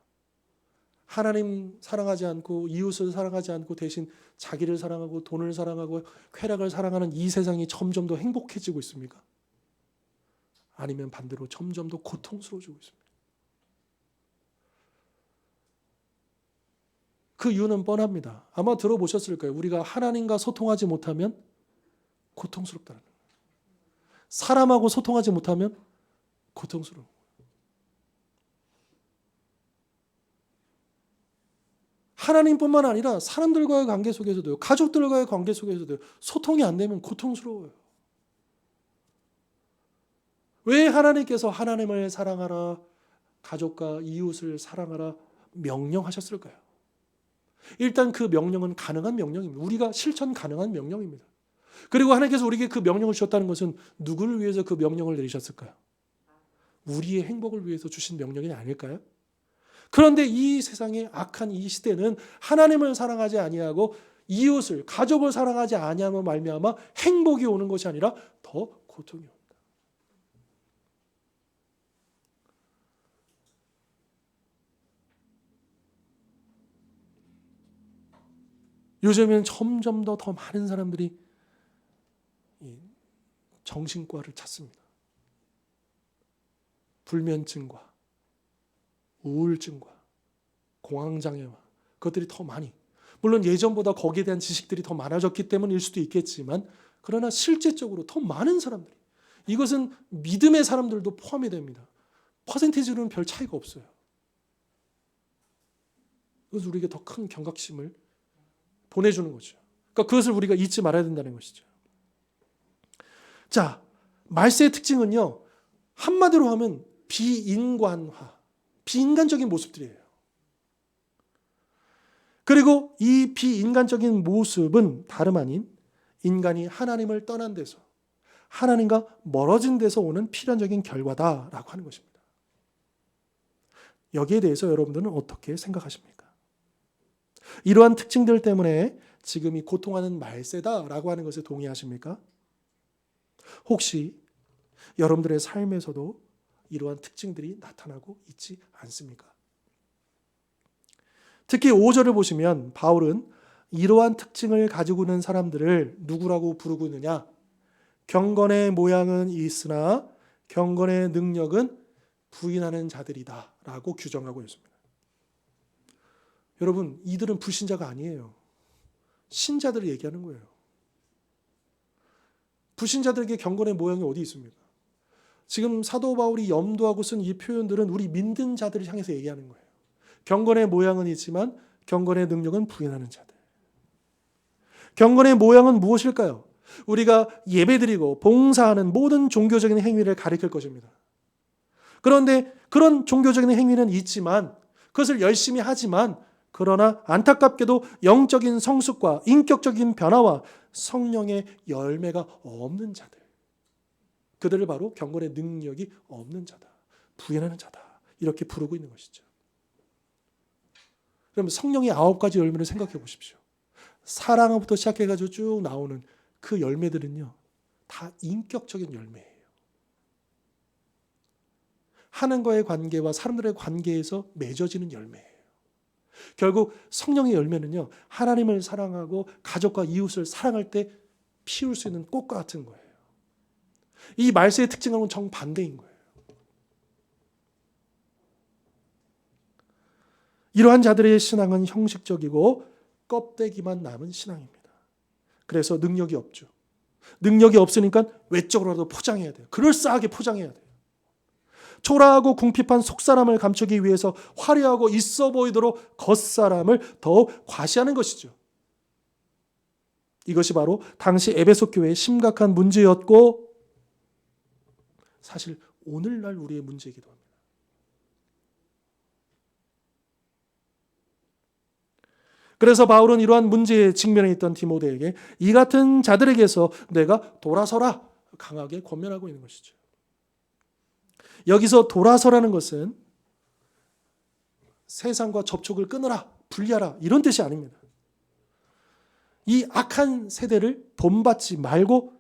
하나님 사랑하지 않고 이웃을 사랑하지 않고 대신 자기를 사랑하고 돈을 사랑하고 쾌락을 사랑하는 이 세상이 점점 더 행복해지고 있습니까? 아니면 반대로 점점 더 고통스러워지고 있습니다. 그 이유는 뻔합니다. 아마 들어보셨을 거예요. 우리가 하나님과 소통하지 못하면 고통스럽다는 거예요. 사람하고 소통하지 못하면 고통스러워. 하나님뿐만 아니라 사람들과의 관계 속에서도요. 가족들과의 관계 속에서도요. 소통이 안 되면 고통스러워요. 왜 하나님께서 하나님을 사랑하라, 가족과 이웃을 사랑하라 명령하셨을까요? 일단 그 명령은 가능한 명령입니다. 우리가 실천 가능한 명령입니다. 그리고 하나님께서 우리에게 그 명령을 주셨다는 것은 누구를 위해서 그 명령을 내리셨을까요? 우리의 행복을 위해서 주신 명령이 아닐까요? 그런데 이 세상의 악한 이 시대는 하나님을 사랑하지 아니하고 이웃을 가족을 사랑하지 아니하며 말미암아 행복이 오는 것이 아니라 더 고통이 옵니다. 요즘에는 점점 더 많은 사람들이 정신과를 찾습니다. 불면증과 우울증과 공황장애와 그것들이 더 많이, 물론 예전보다 거기에 대한 지식들이 더 많아졌기 때문일 수도 있겠지만, 그러나 실제적으로 더 많은 사람들이, 이것은 믿음의 사람들도 포함이 됩니다. 퍼센테이지로는 별 차이가 없어요. 그래서 우리에게 더 큰 경각심을 보내주는 거죠. 그러니까 그것을 우리가 잊지 말아야 된다는 것이죠. 자, 말세의 특징은요, 한마디로 하면 비인간화, 비인간적인 모습들이에요. 그리고 이 비인간적인 모습은 다름 아닌 인간이 하나님을 떠난 데서, 하나님과 멀어진 데서 오는 필연적인 결과다라고 하는 것입니다. 여기에 대해서 여러분들은 어떻게 생각하십니까? 이러한 특징들 때문에 지금이 고통하는 말세다라고 하는 것에 동의하십니까? 혹시 여러분들의 삶에서도 이러한 특징들이 나타나고 있지 않습니까? 특히 5절을 보시면 바울은 이러한 특징을 가지고 있는 사람들을 누구라고 부르고 있느냐? 경건의 모양은 있으나 경건의 능력은 부인하는 자들이다 라고 규정하고 있습니다. 여러분, 이들은 불신자가 아니에요. 신자들을 얘기하는 거예요. 불신자들에게 경건의 모양이 어디 있습니까? 지금 사도 바울이 염두하고 쓴 이 표현들은 우리 믿는 자들을 향해서 얘기하는 거예요. 경건의 모양은 있지만 경건의 능력은 부인하는 자들. 경건의 모양은 무엇일까요? 우리가 예배드리고 봉사하는 모든 종교적인 행위를 가리킬 것입니다. 그런데 그런 종교적인 행위는 있지만, 그것을 열심히 하지만, 그러나 안타깝게도 영적인 성숙과 인격적인 변화와 성령의 열매가 없는 자들, 그들을 바로 경건의 능력이 없는 자다, 부인하는 자다, 이렇게 부르고 있는 것이죠. 그러면 성령의 9가지 열매를 생각해 보십시오. 사랑부터 시작해가지고 쭉 나오는 그 열매들은요, 다 인격적인 열매예요. 하나님과의 관계와 사람들의 관계에서 맺어지는 열매예요. 결국 성령의 열매는요, 하나님을 사랑하고 가족과 이웃을 사랑할 때 피울 수 있는 꽃과 같은 거예요. 이 말세의 특징하고는 정반대인 거예요. 이러한 자들의 신앙은 형식적이고 껍데기만 남은 신앙입니다. 그래서 능력이 없죠. 능력이 없으니까 외적으로라도 포장해야 돼요. 그럴싸하게 포장해야 돼요. 초라하고 궁핍한 속사람을 감추기 위해서 화려하고 있어 보이도록 겉사람을 더욱 과시하는 것이죠. 이것이 바로 당시 에베소 교회의 심각한 문제였고, 사실 오늘날 우리의 문제이기도 합니다. 그래서 바울은 이러한 문제에 직면해 있던 디모데에게 이 같은 자들에게서 내가 돌아서라 강하게 권면하고 있는 것이죠. 여기서 돌아서라는 것은 세상과 접촉을 끊어라, 분리하라, 이런 뜻이 아닙니다. 이 악한 세대를 본받지 말고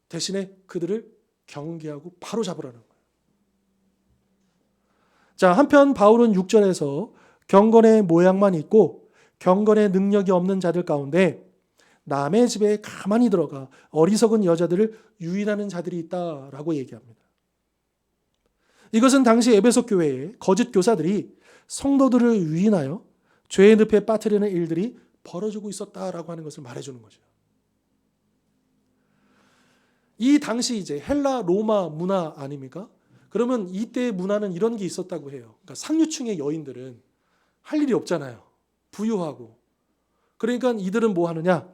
대신에 그들을 경계하고 바로 잡으라는 거예요. 자, 한편 바울은 6절에서 경건의 모양만 있고 경건의 능력이 없는 자들 가운데 남의 집에 가만히 들어가 어리석은 여자들을 유인하는 자들이 있다라고 얘기합니다. 이것은 당시 에베소 교회의 거짓 교사들이 성도들을 유인하여 죄의 늪에 빠뜨리는 일들이 벌어지고 있었다라고 하는 것을 말해주는 거죠. 이 당시 이제 헬라 로마 문화 아닙니까? 그러면 이때의 문화는 이런 게 있었다고 해요. 그러니까 상류층의 여인들은 할 일이 없잖아요. 부유하고. 그러니까 이들은 뭐 하느냐?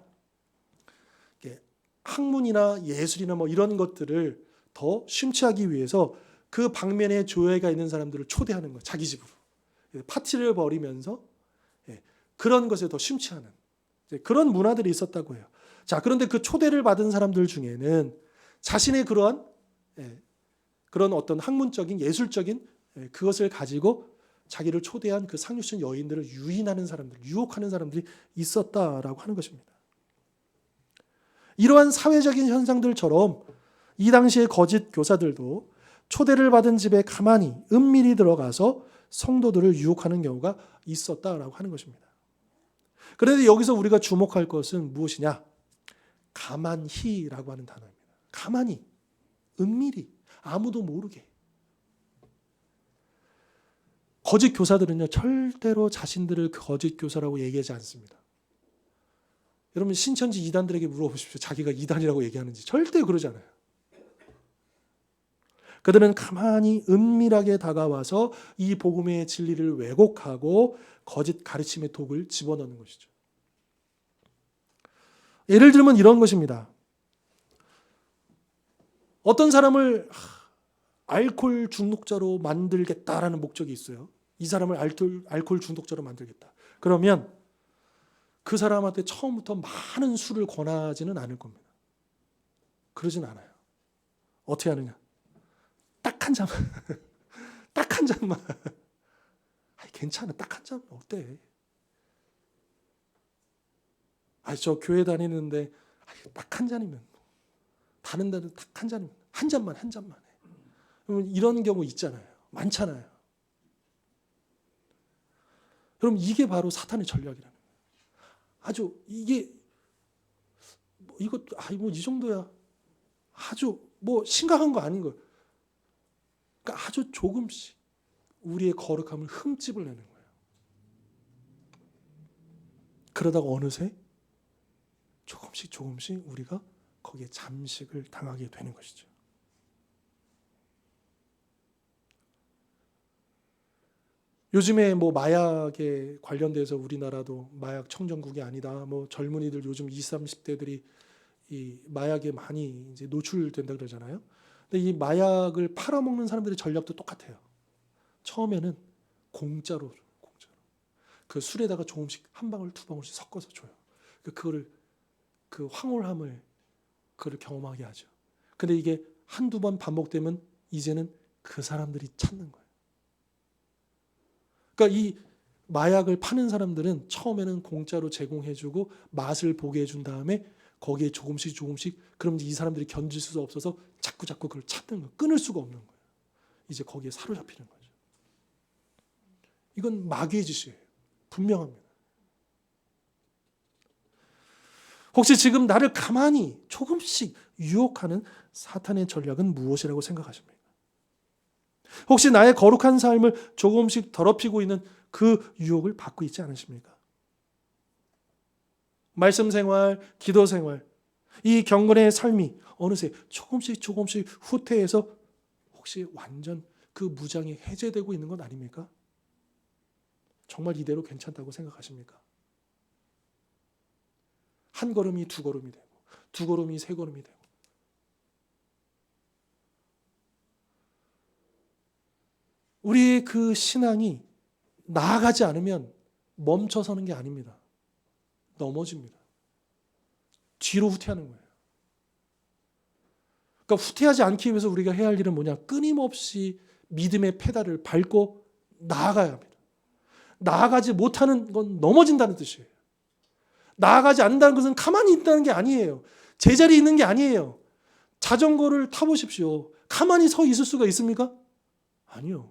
학문이나 예술이나 뭐 이런 것들을 더 심취하기 위해서 그 방면에 조예가 있는 사람들을 초대하는 거예요. 자기 집으로. 파티를 벌이면서 그런 것에 더 심취하는 그런 문화들이 있었다고 해요. 자, 그런데 그 초대를 받은 사람들 중에는 자신의 그런 어떤 학문적인 예술적인 그것을 가지고 자기를 초대한 그 상류층 여인들을 유인하는 사람들, 유혹하는 사람들이 있었다라고 하는 것입니다. 이러한 사회적인 현상들처럼 이 당시의 거짓 교사들도 초대를 받은 집에 가만히 은밀히 들어가서 성도들을 유혹하는 경우가 있었다라고 하는 것입니다. 그런데 여기서 우리가 주목할 것은 무엇이냐? 가만히라고 하는 단어입니다. 가만히 은밀히 아무도 모르게. 거짓 교사들은요 절대로 자신들을 거짓 교사라고 얘기하지 않습니다. 여러분 신천지 이단들에게 물어보십시오. 자기가 이단이라고 얘기하는지. 절대 그러지 않아요. 그들은 가만히 은밀하게 다가와서 이 복음의 진리를 왜곡하고 거짓 가르침의 독을 집어넣는 것이죠. 예를 들면 이런 것입니다. 어떤 사람을 알코올 중독자로 만들겠다라는 목적이 있어요. 이 사람을 알코올 중독자로 만들겠다. 그러면 그 사람한테 처음부터 많은 술을 권하지는 않을 겁니다. 그러진 않아요. 어떻게 하느냐? 딱 한 잔만. 딱 한 잔만. 괜찮아. 딱 한 잔 어때? 저 교회 다니는데 딱 한 잔이면 다른 데는 딱 한 잔이면 한 잔만 해. 이런 경우 있잖아요. 많잖아요. 그럼 이게 바로 사탄의 전략이라는 거예요. 아주 이게 이거 이 정도야. 아주 심각한 거 아닌 거예요. 그러니까 아주 조금씩 우리의 거룩함을 흠집을 내는 거예요. 그러다가 어느새 조금씩 우리가 거기에 잠식을 당하게 되는 것이죠. 요즘에 마약에 관련돼서 우리나라도 마약 청정국이 아니다. 젊은이들 요즘 20, 30대들이 이 마약에 많이 이제 노출된다 그러잖아요. 근데 이 마약을 팔아먹는 사람들의 전략도 똑같아요. 처음에는 공짜로 그 술에다가 조금씩 한 방울 두 방울씩 섞어서 줘요. 그거를 그 황홀함을 그걸 경험하게 하죠. 근데 이게 한두 번 반복되면 이제는 그 사람들이 찾는 거예요. 그러니까 이 마약을 파는 사람들은 처음에는 공짜로 제공해주고 맛을 보게 해준 다음에 거기에 조금씩 그럼 이 사람들이 견딜 수 없어서 자꾸 그걸 찾는 거예요. 끊을 수가 없는 거예요. 이제 거기에 사로잡히는 거죠. 이건 마귀의 짓이에요. 분명합니다. 혹시 지금 나를 가만히 조금씩 유혹하는 사탄의 전략은 무엇이라고 생각하십니까? 혹시 나의 거룩한 삶을 조금씩 더럽히고 있는 그 유혹을 받고 있지 않으십니까? 말씀 생활, 기도 생활, 이 경건의 삶이 어느새 조금씩 후퇴해서 혹시 완전 그 무장이 해제되고 있는 건 아닙니까? 정말 이대로 괜찮다고 생각하십니까? 한 걸음이 두 걸음이 되고 두 걸음이 세 걸음이 되고 우리의 그 신앙이 나아가지 않으면 멈춰서는 게 아닙니다. 넘어집니다. 뒤로 후퇴하는 거예요. 그러니까 후퇴하지 않기 위해서 우리가 해야 할 일은 뭐냐? 끊임없이 믿음의 페달을 밟고 나아가야 합니다. 나아가지 못하는 건 넘어진다는 뜻이에요. 나아가지 않는다는 것은 가만히 있다는 게 아니에요. 제자리에 있는 게 아니에요. 자전거를 타보십시오. 가만히 서 있을 수가 있습니까? 아니요.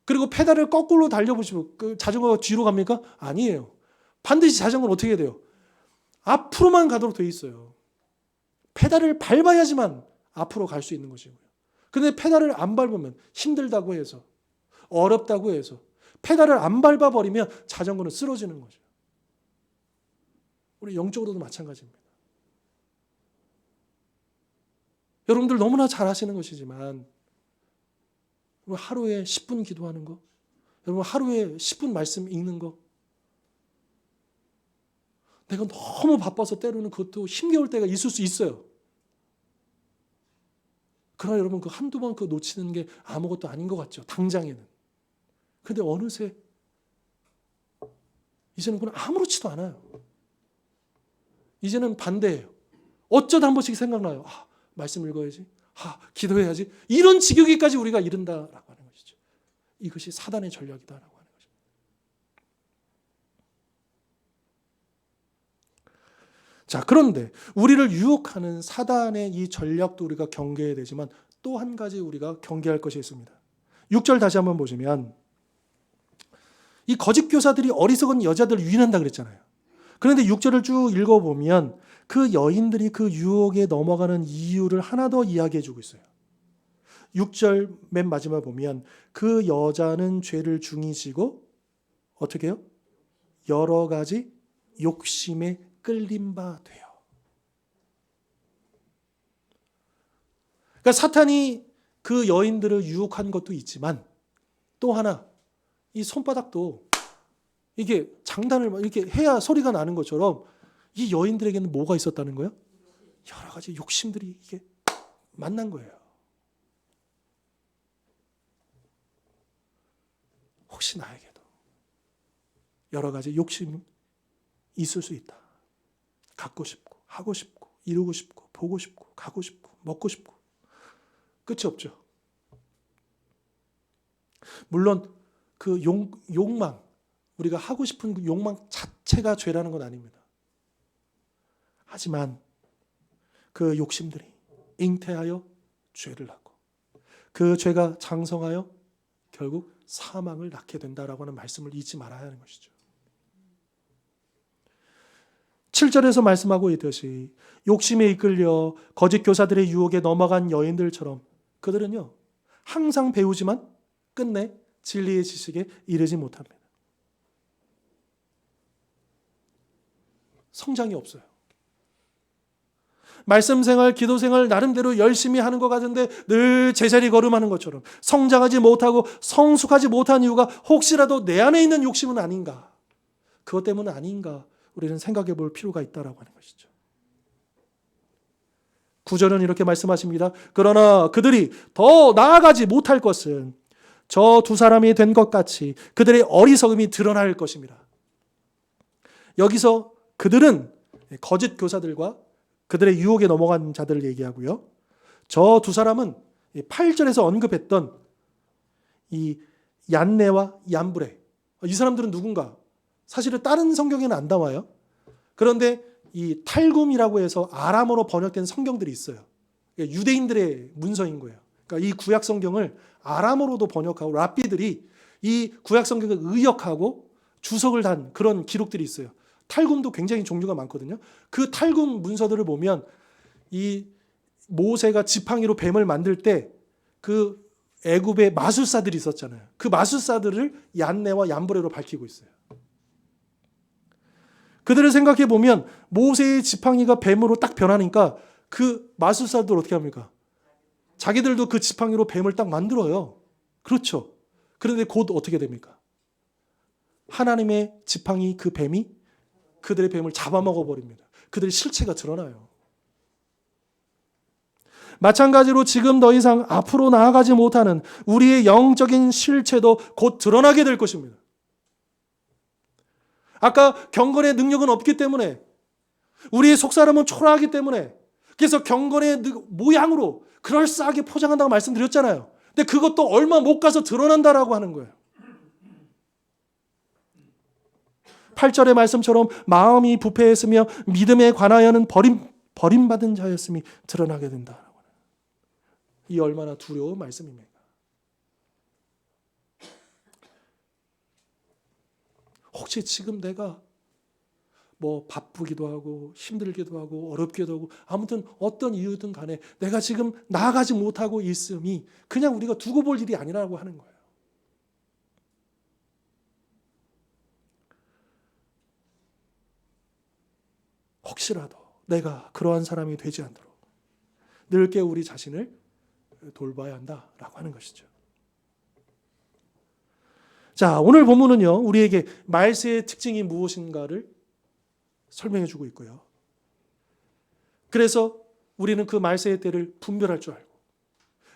그리고 페달을 거꾸로 달려보시면 그 자전거가 뒤로 갑니까? 아니에요. 반드시 자전거는 어떻게 해야 돼요? 앞으로만 가도록 되어 있어요. 페달을 밟아야지만 앞으로 갈 수 있는 것이고요. 그런데 페달을 안 밟으면 힘들다고 해서 어렵다고 해서 페달을 안 밟아버리면 자전거는 쓰러지는 거죠. 우리 영적으로도 마찬가지입니다. 여러분들 너무나 잘 아시는 것이지만 하루에 10분 기도하는 거, 여러분 하루에 10분 말씀 읽는 거, 내가 너무 바빠서 때로는 그것도 힘겨울 때가 있을 수 있어요. 그러나 여러분 그 한두 번 그 놓치는 게 아무것도 아닌 것 같죠. 당장에는. 근데 어느새 이제는 그건 아무렇지도 않아요. 이제는 반대예요. 어쩌다 한 번씩 생각나요. 말씀 읽어야지. 기도해야지. 이런 지경에까지 우리가 이른다라고 하는 것이죠. 이것이 사단의 전략이다라고 하는 것입니다. 자, 그런데 우리를 유혹하는 사단의 이 전략도 우리가 경계해야 되지만 또 한 가지 우리가 경계할 것이 있습니다. 6절 다시 한번 보시면 이 거짓 교사들이 어리석은 여자들을 유인한다 그랬잖아요. 그런데 6절을 쭉 읽어보면 그 여인들이 그 유혹에 넘어가는 이유를 하나 더 이야기해 주고 있어요. 6절 맨 마지막 보면 그 여자는 죄를 중히 지고 어떻게 해요? 여러 가지 욕심에 끌린 바 돼요. 그러니까 사탄이 그 여인들을 유혹한 것도 있지만 또 하나 이 손바닥도 이게 장단을 이렇게 해야 소리가 나는 것처럼 이 여인들에게는 뭐가 있었다는 거예요? 여러 가지 욕심들이 이게 만난 거예요. 혹시 나에게도 여러 가지 욕심이 있을 수 있다. 갖고 싶고 하고 싶고 이루고 싶고 보고 싶고 가고 싶고 먹고 싶고 끝이 없죠. 물론 그 욕망, 우리가 하고 싶은 그 욕망 자체가 죄라는 건 아닙니다. 하지만 그 욕심들이 잉태하여 죄를 낳고 그 죄가 장성하여 결국 사망을 낳게 된다라고 하는 말씀을 잊지 말아야 하는 것이죠. 7절에서 말씀하고 있듯이 욕심에 이끌려 거짓 교사들의 유혹에 넘어간 여인들처럼 그들은요 항상 배우지만 끝내 진리의 지식에 이르지 못합니다. 성장이 없어요. 말씀 생활, 기도 생활 나름대로 열심히 하는 것 같은데 늘 제자리 걸음하는 것처럼 성장하지 못하고 성숙하지 못한 이유가 혹시라도 내 안에 있는 욕심은 아닌가? 그것 때문은 아닌가? 우리는 생각해 볼 필요가 있다라고 하는 것이죠. 9절은 이렇게 말씀하십니다. 그러나 그들이 더 나아가지 못할 것은 저 두 사람이 된 것 같이 그들의 어리석음이 드러날 것입니다. 여기서 그들은 거짓 교사들과 그들의 유혹에 넘어간 자들을 얘기하고요. 저 두 사람은 8절에서 언급했던 이 얀네와 얀브레. 이 사람들은 누군가? 사실은 다른 성경에는 안 나와요. 그런데 이 탈굼이라고 해서 아람어로 번역된 성경들이 있어요. 유대인들의 문서인 거예요. 그러니까 이 구약 성경을 아람어로도 번역하고 랍비들이 이 구약 성경을 의역하고 주석을 단 그런 기록들이 있어요. 탈굼도 굉장히 종류가 많거든요. 그 탈굼 문서들을 보면 이 모세가 지팡이로 뱀을 만들 때 그 애굽에 마술사들이 있었잖아요. 그 마술사들을 얀네와 얀브레로 밝히고 있어요. 그들을 생각해 보면 모세의 지팡이가 뱀으로 딱 변하니까 그 마술사들 어떻게 합니까? 자기들도 그 지팡이로 뱀을 딱 만들어요. 그렇죠. 그런데 곧 어떻게 됩니까? 하나님의 지팡이 그 뱀이 그들의 뱀을 잡아먹어 버립니다. 그들의 실체가 드러나요. 마찬가지로 지금 더 이상 앞으로 나아가지 못하는 우리의 영적인 실체도 곧 드러나게 될 것입니다. 아까 경건의 능력은 없기 때문에 우리의 속사람은 초라하기 때문에 그래서 경건의 모양으로 그럴싸하게 포장한다고 말씀드렸잖아요. 근데 그것도 얼마 못 가서 드러난다라고 하는 거예요. 8절의 말씀처럼 마음이 부패했으며 믿음에 관하여는 버림받은 자였음이 드러나게 된다. 이 얼마나 두려운 말씀입니까? 혹시 지금 내가 뭐 바쁘기도 하고 힘들기도 하고 어렵기도 하고 아무튼 어떤 이유든 간에 내가 지금 나아가지 못하고 있음이 그냥 우리가 두고 볼 일이 아니라고 하는 거예요. 혹시라도 내가 그러한 사람이 되지 않도록 늘 우리 자신을 돌봐야 한다라고 하는 것이죠. 자, 오늘 본문은요, 우리에게 말세의 특징이 무엇인가를 설명해 주고 있고요. 그래서 우리는 그 말세의 때를 분별할 줄 알고,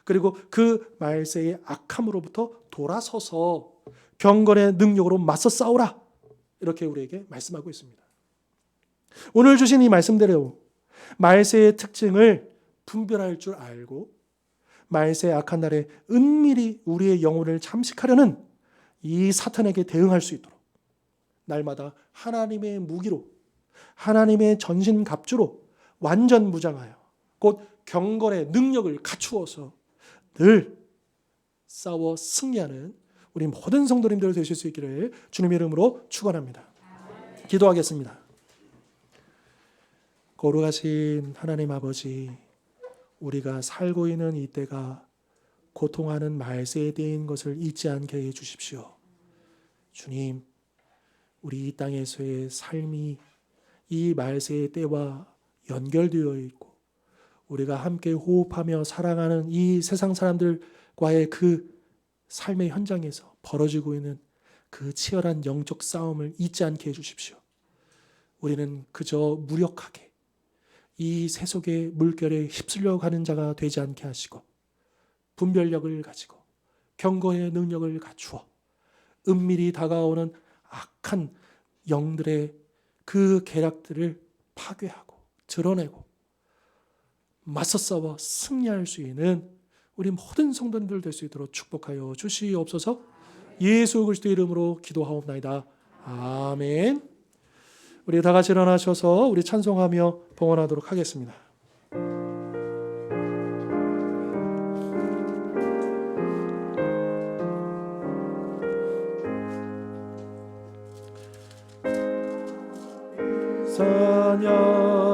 그리고 그 말세의 악함으로부터 돌아서서 경건의 능력으로 맞서 싸우라. 이렇게 우리에게 말씀하고 있습니다. 오늘 주신 이 말씀대로 말세의 특징을 분별할 줄 알고 말세의 악한 날에 은밀히 우리의 영혼을 잠식하려는 이 사탄에게 대응할 수 있도록 날마다 하나님의 무기로 하나님의 전신갑주로 완전 무장하여 곧 경건의 능력을 갖추어서 늘 싸워 승리하는 우리 모든 성도님들 되실 수 있기를 주님의 이름으로 축원합니다. 기도하겠습니다. 거룩하신 하나님 아버지, 우리가 살고 있는 이때가 고통하는 말세의 때인 것을 잊지 않게 해 주십시오. 주님, 우리 이 땅에서의 삶이 이 말세의 때와 연결되어 있고 우리가 함께 호흡하며 살아가는 이 세상 사람들과의 그 삶의 현장에서 벌어지고 있는 그 치열한 영적 싸움을 잊지 않게 해주십시오. 우리는 그저 무력하게 이 세속의 물결에 휩쓸려 가는 자가 되지 않게 하시고 분별력을 가지고 경고의 능력을 갖추어 은밀히 다가오는 악한 영들의 그 계략들을 파괴하고 드러내고 맞서 싸워 승리할 수 있는 우리 모든 성도님들 될 수 있도록 축복하여 주시옵소서. 예수 그리스도의 이름으로 기도하옵나이다. 아멘. 우리 다 같이 일어나셔서 우리 찬송하며 봉헌하도록 하겠습니다.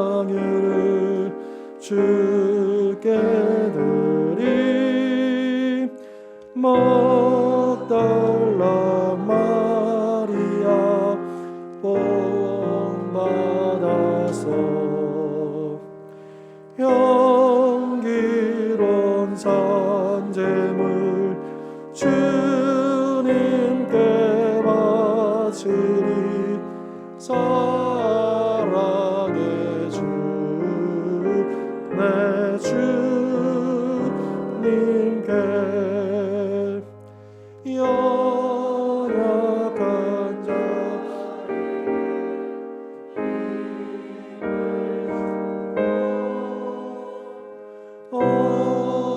찬양을 주께 드리 magdala 마리아 본받아서 향기로운 산재물 주님께 바치리 사랑의 주 내 주님께 연약한 자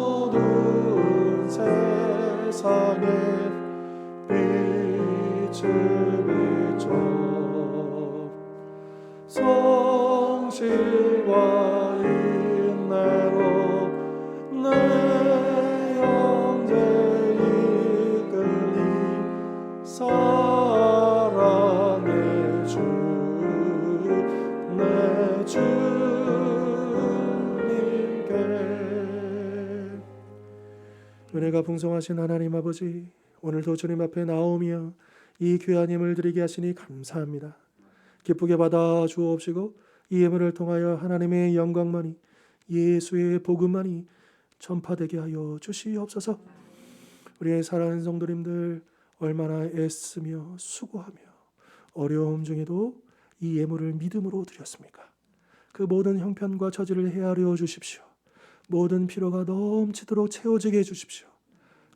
어두운 세상에 빛을 비춰 성실과 인내로 내 영제 이끌리 사랑의 주 내 주님께. 은혜가 풍성하신 하나님 아버지, 오늘도 주님 앞에 나오며 이 귀한 예물 드리게 하시니 감사합니다. 기쁘게 받아 주옵시고 이 예물을 통하여 하나님의 영광만이, 예수의 복음만이 전파되게 하여 주시옵소서. 우리의 사랑하는 성도님들 얼마나 애쓰며 수고하며 어려움 중에도 이 예물을 믿음으로 드렸습니까? 그 모든 형편과 처지를 헤아려 주십시오. 모든 필요가 넘치도록 채워지게 해주십시오.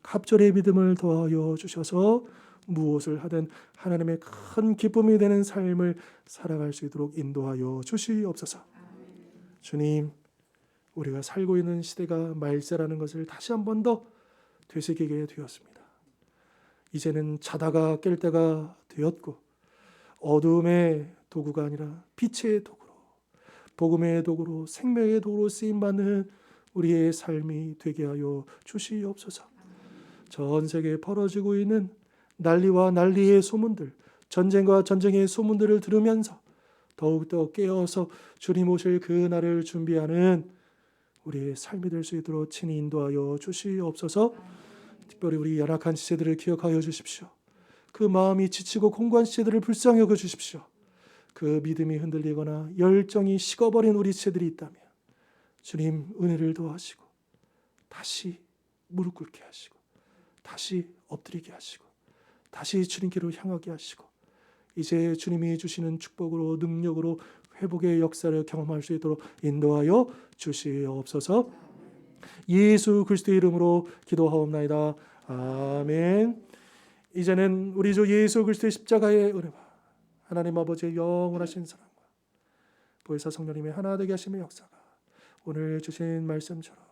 갑절의 믿음을 더하여 주셔서 무엇을 하든 하나님의 큰 기쁨이 되는 삶을 살아갈 수 있도록 인도하여 주시옵소서. 주님, 우리가 살고 있는 시대가 말세라는 것을 다시 한 번 더 되새기게 되었습니다. 이제는 자다가 깰 때가 되었고 어둠의 도구가 아니라 빛의 도구로, 복음의 도구로, 생명의 도구로 쓰임받는 우리의 삶이 되게 하여 주시옵소서. 전 세계에 벌어지고 있는 난리와 난리의 소문들, 전쟁과 전쟁의 소문들을 들으면서 더욱더 깨어서 주님 오실 그 날을 준비하는 우리의 삶이 될 수 있도록 친히 인도하여 주시옵소서. 특별히 우리 연약한 지체들을 기억하여 주십시오. 그 마음이 지치고 공고한 지체들을 불쌍히 여겨 주십시오. 그 믿음이 흔들리거나 열정이 식어버린 우리 지체들이 있다면 주님 은혜를 더하시고 다시 무릎 꿇게 하시고 다시 엎드리게 하시고 다시 주님께로 향하게 하시고 이제 주님이 주시는 축복으로 능력으로 회복의 역사를 경험할 수 있도록 인도하여 주시옵소서. 예수 그리스도의 이름으로 기도하옵나이다. 아멘. 이제는 우리 주 예수 그리스도의 십자가의 은혜와 하나님 아버지의 영원하신 사랑과 보혜사 성령님의 하나 되게 하심의 역사가 오늘 주신 말씀처럼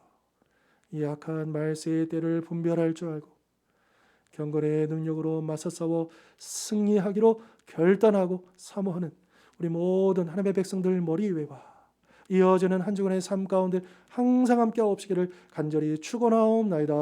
이 악한 말세의 때를 분별할 줄 알고 경건의 능력으로 맞서 싸워 승리하기로 결단하고 사모하는 우리 모든 하나님의 백성들 머리 위와 이어지는 한 주간의 삶 가운데 항상 함께 없으기를 간절히 축원하옵나이다.